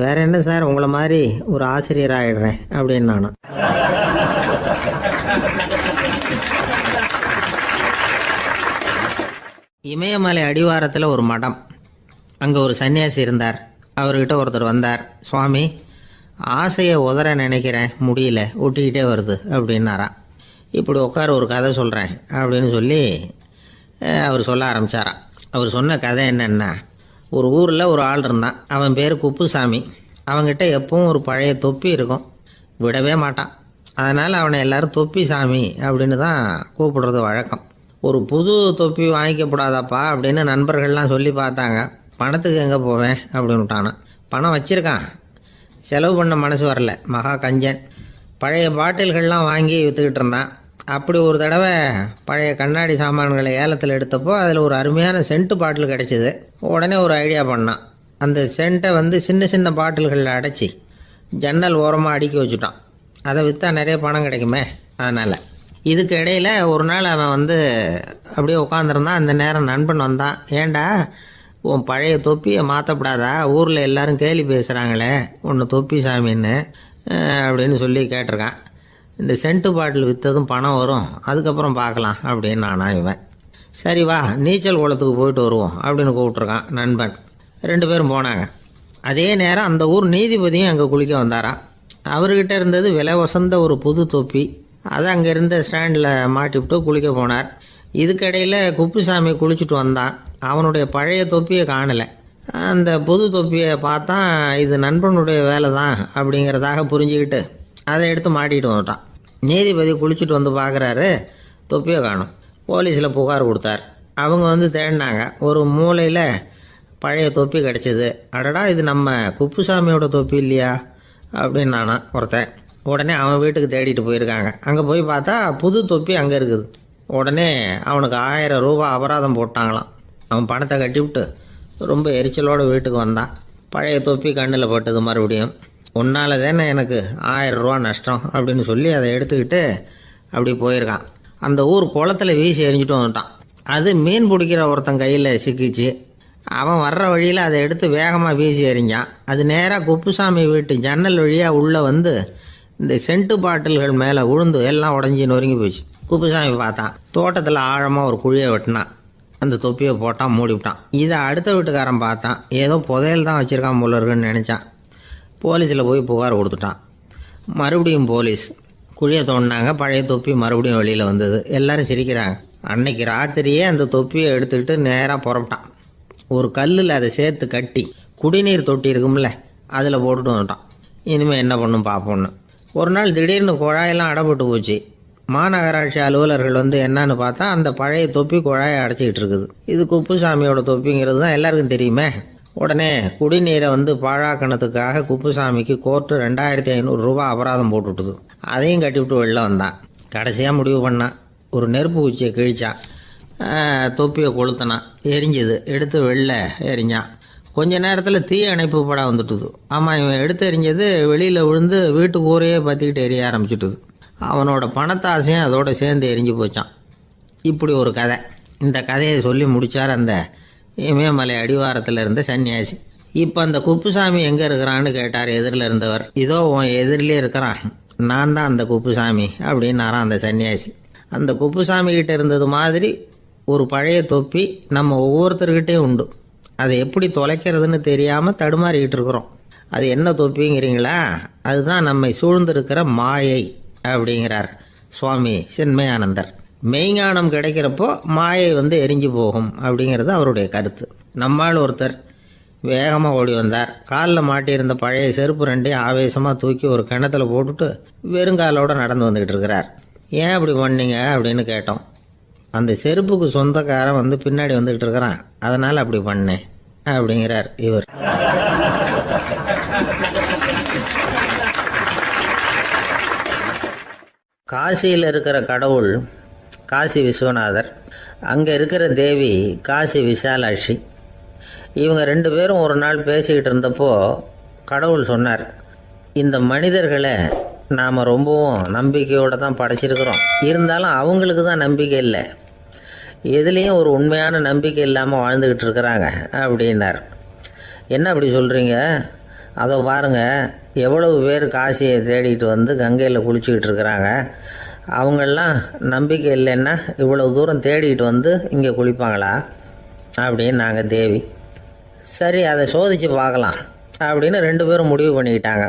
வேற என்ன சார், உங்களை மாதிரி ஒரு ஆசிரியர் ஆகிடுறேன் அப்படின்னானா. இமயமலை அடிவாரத்தில் ஒரு மடம். அங்கே ஒரு சன்னியாசி இருந்தார். அவர்கிட்ட ஒருத்தர் வந்தார். சுவாமி, ஆசையை உதற நினைக்கிறேன், முடியல, ஒட்டிக்கிட்டே வருது அப்படின்னாராம். இப்படி உட்கார, ஒரு கதை சொல்கிறேன் அப்படின்னு சொல்லி அவர் சொல்ல ஆரம்பித்தாராம். அவர் சொன்ன கதை என்னென்னா, ஒரு ஊரில் ஒரு ஆள் இருந்தான். அவன் பேர் குப்புசாமி. அவன்கிட்ட எப்பவும் ஒரு பழைய தொப்பி இருக்கும், விடவே மாட்டான். அதனால் அவனை எல்லோரும் தொப்பி சாமி அப்படின்னு தான் கூப்பிடுறது வழக்கம். ஒரு புது தொப்பி வாங்கிக்கப்படாதாப்பா அப்படின்னு நண்பர்கள்லாம் சொல்லி பார்த்தாங்க. பணத்துக்கு எங்கே போவேன் அப்படின்னு விட்டானா. பணம் வச்சுருக்கான், செலவு பண்ண மனசு வரல, மகா கஞ்சன். பழைய பாட்டில்கள்லாம் வாங்கி விற்றுக்கிட்டு இருந்தான். அப்படி ஒரு தடவை பழைய கண்ணாடி சாமான்களை ஏலத்தில் எடுத்தப்போ அதில் ஒரு அருமையான சென்ட்டு பாட்டில் கிடச்சிது. உடனே ஒரு ஐடியா பண்ணான். அந்த சென்ட்டை சின்ன சின்ன பாட்டில்களில் அடைச்சி ஜன்னல் ஓரமாக அடுக்கி வச்சுட்டான். அதை விற்றா நிறைய பணம் கிடைக்குமே, அதனால். இதுக்கு இடையில் ஒரு நாள் அவன் அப்படியே உட்காந்துருந்தான். அந்த நேரம் நண்பன் வந்தான். ஏண்டா, உன் பழைய தொப்பியை மாற்றப்படாதா, ஊரில் எல்லோரும் கேலி பேசுகிறாங்களே ஒன்று தொப்பி சாமின்னு அப்படின்னு சொல்லி கேட்டிருக்கான். இந்த சென்ட்டு பாட்டில் விற்றதும் பணம் வரும், அதுக்கப்புறம் பார்க்கலாம் அப்படின்னு நானா. இவன் சரி வா, நீச்சல் குளத்துக்கு போயிட்டு வருவோம் அப்படின்னு கூப்பிட்ருக்கான் நண்பன். 2 பேரும் போனாங்க. அதே நேரம் அந்த ஊர் நீதிபதியும் அங்கே குளிக்க வந்தாராம். அவர்கிட்ட இருந்தது விலை வசந்த ஒரு புது தொப்பி. அதை அங்கே இருந்த ஸ்டாண்டில் மாட்டிவிட்டு குளிக்க போனார். இதுக்கிடையில் குப்புசாமி குளிச்சுட்டு வந்தான். அவனுடைய பழைய தொப்பியை காணலை. அந்த புது தொப்பியை பார்த்தா இது நண்பனுடைய வேலை தான் அப்படிங்கிறதாக புரிஞ்சுக்கிட்டு அதை எடுத்து மாட்டிகிட்டு வந்துட்டான். நீதிபதி குளிச்சுட்டு வந்து பார்க்குறாரு, தொப்பியை காணும். போலீஸில் புகார் கொடுத்தார். அவங்க தேடினாங்க. ஒரு மூலையில் பழைய தொப்பி கிடச்சிது. அடடா, இது நம்ம குப்புசாமியோட தொப்பி இல்லையா அப்படின்னு நானா ஒருத்தன். உடனே அவன் வீட்டுக்கு தேடிட்டு போயிருக்காங்க. அங்கே போய் பார்த்தா புது தொப்பி அங்கே இருக்குது. உடனே அவனுக்கு 1000 ரூபா அபராதம் போட்டாங்களாம். அவன் பணத்தை கட்டிவிட்டு ரொம்ப எரிச்சலோடு வீட்டுக்கு வந்தான். பழைய தொப்பி கண்ணில் பட்டது. மறுபடியும், உன்னால் தானே எனக்கு 1000 ரூபா நஷ்டம் அப்படின்னு சொல்லி அதை எடுத்துக்கிட்டு அப்படி போயிருக்கான். அந்த ஊர் குளத்தில் வீசி எரிஞ்சிட்டு வந்துட்டான். அது மீன் பிடிக்கிற ஒருத்தன் கையில் சிக்கிச்சு. அவன் வர்ற வழியில் அதை எடுத்து வேகமாக வீசி எறிஞ்சான். அது நேராக குப்புசாமி வீட்டு ஜன்னல் வழியாக உள்ளே இந்த சென்ட்டு பாட்டில்கள் மேலே விழுந்து எல்லாம் உடஞ்சி நொறுங்கி போச்சு. குப்புசாமி பார்த்தான். தோட்டத்தில் ஆழமாக ஒரு குழியை வெட்டினான். அந்த தொப்பியை போட்டான், மூடிவிட்டான். இதை அடுத்த வீட்டுக்காரன் பார்த்தான். ஏதோ புதையல் தான் வச்சுருக்கான் போல இருக்குன்னு நினச்சான். போலீஸில் போய் புகார் கொடுத்துட்டான். மறுபடியும் போலீஸ் குழியை தோண்டினாங்க. பழைய தொப்பி மறுபடியும் வெளியில் வந்தது. எல்லோரும் சிரிக்கிறாங்க. அன்னைக்கு ராத்திரியே அந்த தொப்பியை எடுத்துக்கிட்டு நேராக புறப்பட்டான். ஒரு கல்லில் அதை சேர்த்து கட்டி குடிநீர் தொட்டி இருக்கும்ல, அதில் போட்டுட்டு வந்துட்டான். இனிமேல் என்ன பண்ணும் பார்ப்போன்னு. ஒரு நாள் திடீர்னு குழாயெல்லாம் அடைப்பட்டு போச்சு. மாநகராட்சி அலுவலர்கள் என்னன்னு பார்த்தா அந்த பழைய தொப்பி குழாயை அடைச்சிக்கிட்டு இருக்குது. இது குப்புசாமியோட தொப்பிங்கிறது தான் எல்லாருக்கும் தெரியுமே. உடனே குடிநீரை பாழாக்கணத்துக்காக குப்புசாமிக்கு கோர்ட்டு 2500 ரூபா அபராதம் போட்டுவிட்டுது. அதையும் கட்டிவிட்டு வெளில வந்தான். கடைசியாக முடிவு பண்ணான். ஒரு நெருப்பு குச்சியை கிழிச்சான். தொப்பியை கொளுத்தினான். எரிஞ்சுது. எடுத்து வெளில எரிஞ்சான். கொஞ்ச நேரத்தில் தீ அணைப்பு படம் வந்துட்டுது. ஆமாம், இவன் எடுத்து எரிஞ்சது வெளியில் விழுந்து வீட்டு கூரையே பற்றிக்கிட்டு எரிய ஆரம்பிச்சுட்டுது. அவனோட பணத்தாசையும் அதோடு சேர்ந்து எரிஞ்சு போச்சான். இப்படி ஒரு கதை. இந்த கதையை சொல்லி முடித்தார் அந்த இமயமலை அடிவாரத்தில் இருந்த சன்னியாசி. இப்போ அந்த குப்புசாமி எங்கே இருக்கிறான்னு கேட்டார் எதிரில் இருந்தவர். இதோ உன் எதிரிலே இருக்கிறான், நான் தான் அந்த குப்புசாமி அப்படின்னாரான் அந்த சன்னியாசி. அந்த குப்புசாமி கிட்ட இருந்தது மாதிரி ஒரு பழைய தொப்பி நம்ம ஒவ்வொருத்தர்கிட்டையும் உண்டு. அதை எப்படி தொலைக்கிறதுன்னு தெரியாமல் தடுமாறிக்கிட்டு இருக்கிறோம். அது என்ன தொப்பிங்கிறீங்களா? அதுதான் நம்மை சூழ்ந்திருக்கிற மாயை அப்படிங்கிறார் சுவாமி சின்மயானந்தர். மெய்ஞானம் கிடைக்கிறப்போ மாயை எரிஞ்சு போகும் அப்படிங்கிறது அவருடைய கருத்து. நம்மால் ஒருத்தர் வேகமாக ஓடி வந்தார். காலில் மாட்டியிருந்த பழைய செருப்பு ரெண்டையும் ஆவேசமாக தூக்கி ஒரு கிணத்துல போட்டுட்டு வெறுங்காலோடு நடந்து வந்துக்கிட்டு இருக்கிறார். ஏன் அப்படி பண்ணீங்க அப்படின்னு கேட்டோம். அந்த செருப்புக்கு சொந்தக்காரன் பின்னாடி வந்துக்கிட்டு இருக்கிறான், அதனால் அப்படி பண்ணேன் அப்படிங்கிறார் இவர். காசியில் இருக்கிற கடவுள் காசி விஸ்வநாதர், அங்கே இருக்கிற தேவி காசி விசாலாட்சி. இவங்க ரெண்டு பேரும் ஒரு நாள் பேசிக்கிட்டு இருந்தப்போ கடவுள் சொன்னார், இந்த மனிதர்களை நாம் ரொம்பவும் நம்பிக்கையோடு தான் படைச்சிருக்கிறோம், இருந்தாலும் அவங்களுக்கு தான் நம்பிக்கை இல்லை, எதுலேயும் ஒரு உண்மையான நம்பிக்கை இல்லாமல் வாழ்ந்துக்கிட்டு இருக்கிறாங்க அப்படின்னார். என்ன அப்படி சொல்கிறீங்க? அதை பாருங்கள், எவ்வளவு பேர் காசியை தேடிட்டு கங்கையில் குளிச்சுக்கிட்டு இருக்கிறாங்க. அவங்களெலாம் நம்பிக்கை இல்லைன்னா இவ்வளவு தூரம் தேடிட்டு இங்கே குளிப்பாங்களா அப்படின்னு நாங்கள் தேவி. சரி, அதை சோதித்து பார்க்கலாம் அப்படின்னு ரெண்டு பேரும் முடிவு பண்ணிக்கிட்டாங்க.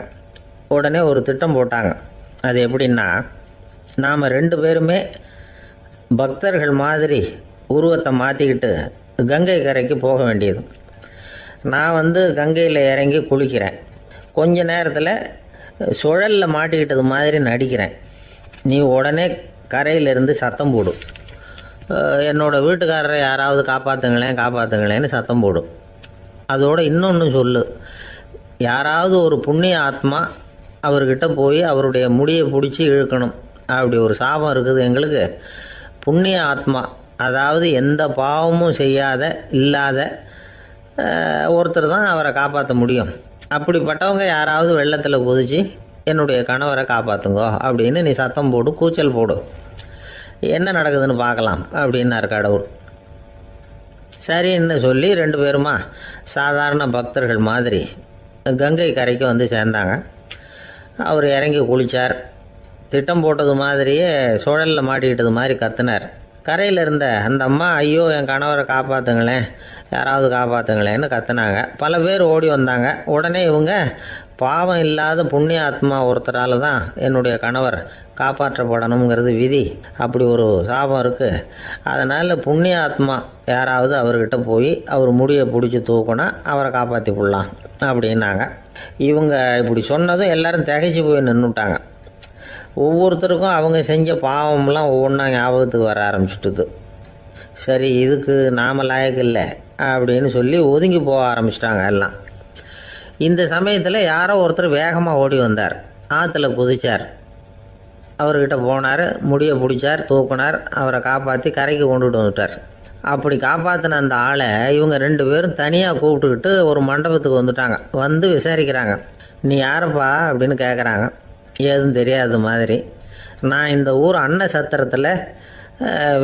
உடனே ஒரு திட்டம் போட்டாங்க. அது எப்படின்னா, நாம் ரெண்டு பேருமே பக்தர்கள் மாதிரி உருவத்தை மாற்றிக்கிட்டு கங்கை கரைக்கு போக வேண்டியது. நான் கங்கையில் இறங்கி குளிக்கிறேன். கொஞ்ச நேரத்தில் சுழலில் மாட்டிக்கிட்டது மாதிரி நடிக்கிறேன். நீ உடனே கரையிலிருந்து சத்தம் போடும், என்னோடய வீட்டுக்காரரை யாராவது காப்பாற்றுங்களேன்னு சத்தம் போடும். அதோடு இன்னொன்று சொல்லு, யாராவது ஒரு புண்ணிய ஆத்மா அவர்கிட்ட போய் அவருடைய முடியை பிடிச்சி இழுக்கணும். அப்படி ஒரு சாபம் இருக்குது எங்களுக்கு. புண்ணிய ஆத்மா, அதாவது எந்த பாவமும் செய்யாத இல்லாத ஒருத்தர் தான் அவரை காப்பாற்ற முடியும். அப்படிப்பட்டவங்க யாராவது வெள்ளத்தில் குதித்து என்னுடைய கணவரை காப்பாற்றுங்கோ அப்படின்னு நீ சத்தம் போடு, கூச்சல் போடு, என்ன நடக்குதுன்னு பார்க்கலாம் அப்படின்னார் கடவுள். சரின்னு சொல்லி ரெண்டு பேருமா சாதாரண பக்தர்கள் மாதிரி கங்கை கரைக்கு சேர்ந்தாங்க. அவர் இறங்கி குளித்தார். திட்டம் போட்டது மாதிரியே சுழலில் மாட்டிக்கிட்டது மாதிரி கத்துனார். கரையில் இருந்த அந்த அம்மா, ஐயோ என் கணவரை காப்பாற்றுங்களேன், யாராவது காப்பாற்றுங்களேன்னு கத்துனாங்க. பல பேர் ஓடி வந்தாங்க. உடனே இவங்க, பாவம் இல்லாத புண்ணிய ஆத்மா ஒருத்தரால் தான் என்னுடைய கணவர் காப்பாற்றப்படணுங்கிறது விதி, அப்படி ஒரு சாபம் இருக்குது, அதனால் புண்ணிய ஆத்மா யாராவது அவர்கிட்ட போய் அவர் முடியை பிடிச்சி தூக்குனா அவரை காப்பாற்றி போடலாம் அப்படின்னாங்க. இவங்க இப்படி சொன்னதும் எல்லாரும் திகைச்சு போய் நின்றுட்டாங்க. ஒவ்வொருத்தருக்கும் அவங்க செஞ்ச பாவம்லாம் ஒவ்வொன்றா ஞாபகத்துக்கு வர ஆரம்பிச்சுட்டுது. சரி, இதுக்கு நாம் லாயக்கு இல்லை அப்படின்னு சொல்லி ஒதுங்கி போக ஆரம்பிச்சிட்டாங்க எல்லாம். இந்த சமயத்தில் யாரோ ஒருத்தர் வேகமாக ஓடி வந்தார். ஆற்றுல குதித்தார். அவர்கிட்ட போனார், முடியை பிடிச்சார், தூக்கினார், அவரை காப்பாற்றி கரைக்கு கொண்டுட்டு வந்துட்டார். அப்படி காப்பாற்றின அந்த ஆளை இவங்க ரெண்டு பேரும் தனியாக கூப்பிட்டுக்கிட்டு ஒரு மண்டபத்துக்கு வந்துட்டாங்க. விசாரிக்கிறாங்க. நீ யாரப்பா அப்படின்னு கேட்குறாங்க. ஏதும் தெரியாத மாதிரி, நான் இந்த ஊர் அன்ன சத்திரத்தில்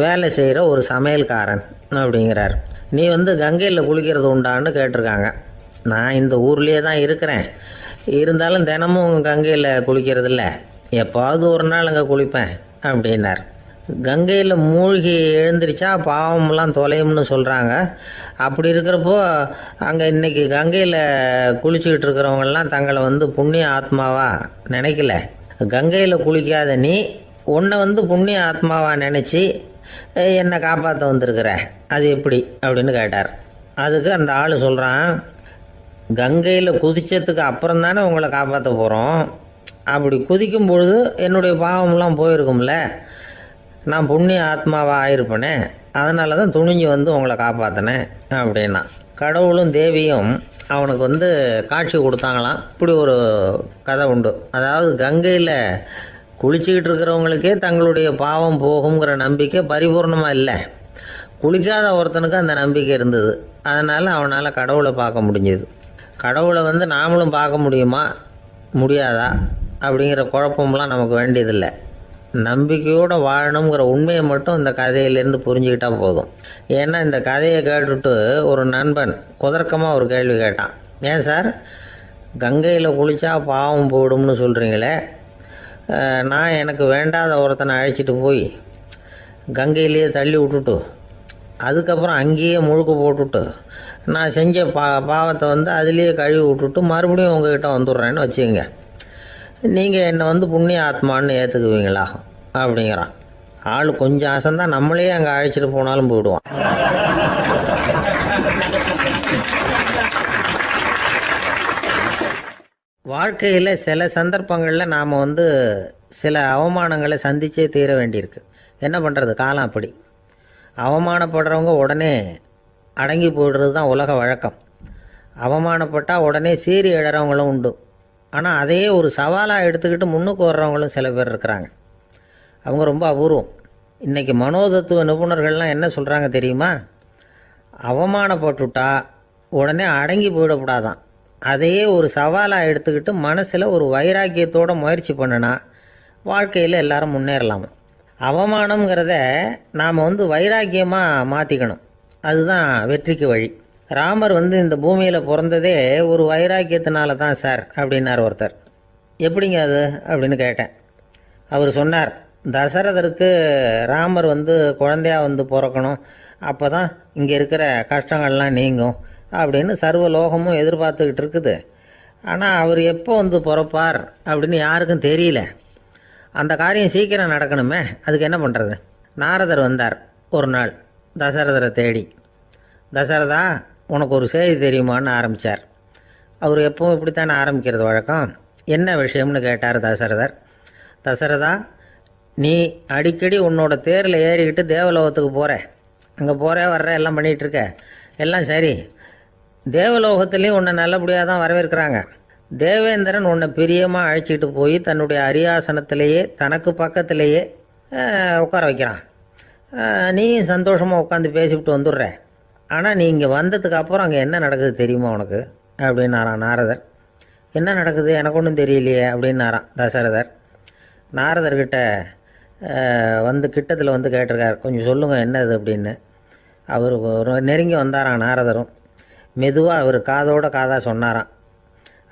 வேலை செய்கிற ஒரு சமையல்காரன் அப்படிங்கிறார். நீ கங்கையில் குளிக்கிறது உண்டான்னு கேட்டிருக்காங்க. நான் இந்த ஊர்லேயே தான் இருக்கிறேன், இருந்தாலும் தினமும் கங்கையில் குளிக்கிறது இல்லை, எப்பாவது ஒரு நாள் அங்கே குளிப்பேன் அப்படின்னார். கங்கையில் மூழ்கி எழுந்திரிச்சா பாவம்லாம் தொலையும்னு சொல்கிறாங்க. அப்படி இருக்கிறப்போ அங்கே இன்றைக்கி கங்கையில் குளிச்சுக்கிட்டு இருக்கிறவங்கெல்லாம் தங்களை புண்ணிய ஆத்மாவாக நினைக்கல. கங்கையில் குளிக்காத நீ உன்னை புண்ணிய ஆத்மாவாக நினச்சி என்னை காப்பாற்ற வந்திருக்கிற, அது எப்படி அப்படின்னு கேட்டார். அதுக்கு அந்த ஆள் சொல்கிறான், கங்கையில் குதித்ததுக்கு அப்புறம் தானே உங்களை காப்பாற்ற போகிறோம், அப்படி குதிக்கும் பொழுது என்னுடைய பாவம்லாம் போயிருக்கும்ல, நான் புண்ணிய ஆத்மாவாக ஆயிருப்பேனே, அதனால தான் துணிஞ்சு உங்களை காப்பாற்றினேன் அப்படின்னா. கடவுளும் தேவியும் அவனுக்கு காட்சி கொடுத்தாங்களாம். இப்படி ஒரு கதை உண்டு. அதாவது கங்கையில் குளிச்சுக்கிட்டு இருக்கிறவங்களுக்கே தங்களுடைய பாவம் போகுங்கிற நம்பிக்கை பரிபூர்ணமாக இல்லை. குளிக்காத ஒருத்தனுக்கு அந்த நம்பிக்கை இருந்தது. அதனால் அவனால் கடவுளை பார்க்க முடிஞ்சது. கடவுளை நாமளும் பார்க்க முடியுமா முடியாதா அப்படிங்கிற குழப்பம்லாம் நமக்கு வேண்டியதில்லை. நம்பிக்கையோடு வாழணுங்கிற உண்மையை மட்டும் இந்த கதையிலேருந்து புரிஞ்சுக்கிட்டா போதும். ஏன்னா இந்த கதையை கேட்டுட்டு ஒரு நண்பன் குதர்க்கமாக ஒரு கேள்வி கேட்டான். ஏன் சார், கங்கையில் குளித்தா பாவம் போயிடும்னு சொல்கிறீங்களே, நான் எனக்கு வேண்டாத ஒருத்தனை அழைச்சிட்டு போய் கங்கையிலேயே தள்ளி விட்டுட்டு அதுக்கப்புறம் அங்கேயே முழுக்க போட்டுட்டு நான் செஞ்ச பாவத்தை அதுலேயே கழுவி விட்டுட்டு மறுபடியும் உங்ககிட்ட வந்துடுறேன்னு வச்சுக்கோங்க, நீங்கள் என்னை புண்ணிய ஆத்மான்னு ஏற்றுக்குவீங்களா அப்படிங்கிறான். ஆள் கொஞ்சம் அசந்தான் நம்மளே அங்கே அழைச்சிட்டு போனாலும் போயிடுவான். வாழ்க்கையில் சில சந்தர்ப்பங்களில் நாம் சில அவமானங்களை சந்திச்சே தீர வேண்டியிருக்கு. என்ன பண்ணுறது, காலம் அப்படி. அவமானப்படுறவங்க உடனே அடங்கி போய்டுறது தான் உலக வழக்கம். அவமானப்பட்டால் உடனே சீறி எழறவங்களும் உண்டு. ஆனால் அதையே ஒரு சவாலாக எடுத்துக்கிட்டு முன்னுக்கு வர்றவங்களும் சில பேர் இருக்கிறாங்க. அவங்க ரொம்ப அபூர்வம். இன்றைக்கி மனோதத்துவ நிபுணர்கள்லாம் என்ன சொல்கிறாங்க தெரியுமா? அவமானப்பட்டுட்டா உடனே அடங்கி போயிடக்கூடாதான். அதையே ஒரு சவாலாக எடுத்துக்கிட்டு மனசில் ஒரு வைராக்கியத்தோடு முயற்சி பண்ணினா வாழ்க்கையில் எல்லாரும் முன்னேறலாமா. அவமானங்கிறத நாம் வைராக்கியமாக மாற்றிக்கணும். அதுதான் வெற்றிக்கு வழி. ராமர் இந்த பூமியில் பிறந்ததே ஒரு வைராக்கியத்தினால தான் சார் அப்படின்னார் ஒருத்தர். எப்படிங்க அது அப்படின்னு கேட்டேன். அவர் சொன்னார், தசரதருக்கு ராமர் குழந்தையாக பிறக்கணும், அப்போ தான் இங்கே இருக்கிற கஷ்டங்கள்லாம் நீங்கும் அப்படின்னு சர்வ லோகமும் எதிர்பார்த்துக்கிட்டு இருக்குது. ஆனால் அவர் எப்போ பிறப்பார் அப்படின்னு யாருக்கும் தெரியல. அந்த காரியம் சீக்கிரம் நடக்கணுமே, அதுக்கு என்ன பண்ணுறது? நாரதர் வந்தார் ஒரு நாள் தசரதரை தேடி. தசரதா, உனக்கு ஒரு செய்தி தெரியுமான்னு ஆரம்பித்தார். அவர் எப்பவும் இப்படித்தானே ஆரம்பிக்கிறது வழக்கம். என்ன விஷயம்னு கேட்டார் தசரதர். தசரதா, நீ அடிக்கடி உன்னோட தேரில் ஏறிக்கிட்டு தேவலோகத்துக்கு போகிற, அங்கே போகிற வர்ற எல்லாம் பண்ணிகிட்ருக்க, எல்லாம் சரி. தேவலோகத்துலேயும் உன்னை நல்லபடியாக தான் வரவேற்கிறாங்க. தேவேந்திரன் உன்னை பிரியமாக அழைச்சிட்டு போய் தன்னுடைய அரியாசனத்திலேயே தனக்கு பக்கத்திலேயே உட்கார வைக்கிறான். நீயும் சந்தோஷமாக உட்காந்து பேசிவிட்டு வந்துடுற. ஆனால் நீ இங்கே வந்ததுக்கு அப்புறம் அங்கே என்ன நடக்குது தெரியுமா உனக்கு அப்படின்னாரான் நாரதர். என்ன நடக்குது எனக்கு ஒன்றும் தெரியலையே அப்படின்னாரான் தசரதர். நாரதர்கிட்ட கிட்டத்தில் கேட்டிருக்கார், கொஞ்சம் சொல்லுங்கள் என்னது அப்படின்னு. அவர் நெருங்கி வந்தாரான் நாரதரும். மெதுவாக அவர் காதோட காதாக சொன்னாராம்.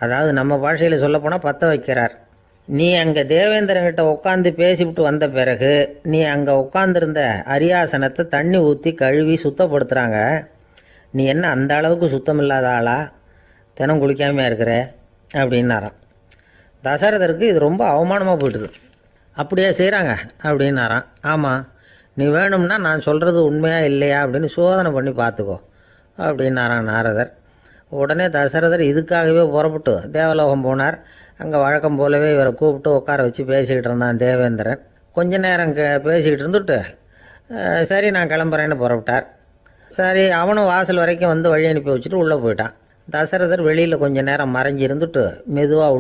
அதாவது நம்ம பாஷையில் சொல்லப்போனால் பற்ற வைக்கிறார். நீ அங்கே தேவேந்திரங்கிட்ட உட்காந்து பேசிவிட்டு வந்த பிறகு நீ அங்கே உட்காந்துருந்த அரியாசனத்தை தண்ணி ஊற்றி கழுவி சுத்தப்படுத்துகிறாங்க. நீ என்ன அந்த அளவுக்கு சுத்தம் இல்லாத ஆளா, தினம் குளிக்காமையாக இருக்கிற அப்படின்னாராம். தசரதருக்கு இது ரொம்ப அவமானமாக போயிட்டுது. அப்படியே செய்கிறாங்க அப்படின்னாராம். ஆமாம், நீ வேணும்னா நான் சொல்கிறது உண்மையாக இல்லையா அப்படின்னு சோதனை பண்ணி பார்த்துக்கோ அப்படின்னாரான் நாரதர். உடனே தசரதர் இதுக்காகவே புறப்பட்டு தேவலோகம் போனார். அங்கே வழக்கம் போலவே இவரை கூப்பிட்டு உட்கார வச்சு பேசிக்கிட்டு இருந்தான் தேவேந்திரன். கொஞ்ச நேரம் பேசிக்கிட்டு இருந்துட்டு சரி நான் கிளம்புறேன்னு புறப்பட்டார். சரி, அவனும் வாசல் வரைக்கும் வழி அனுப்பி வச்சுட்டு உள்ளே போயிட்டான். தசரதர் வெளியில் கொஞ்ச நேரம் மறைஞ்சி இருந்துட்டு மெதுவாக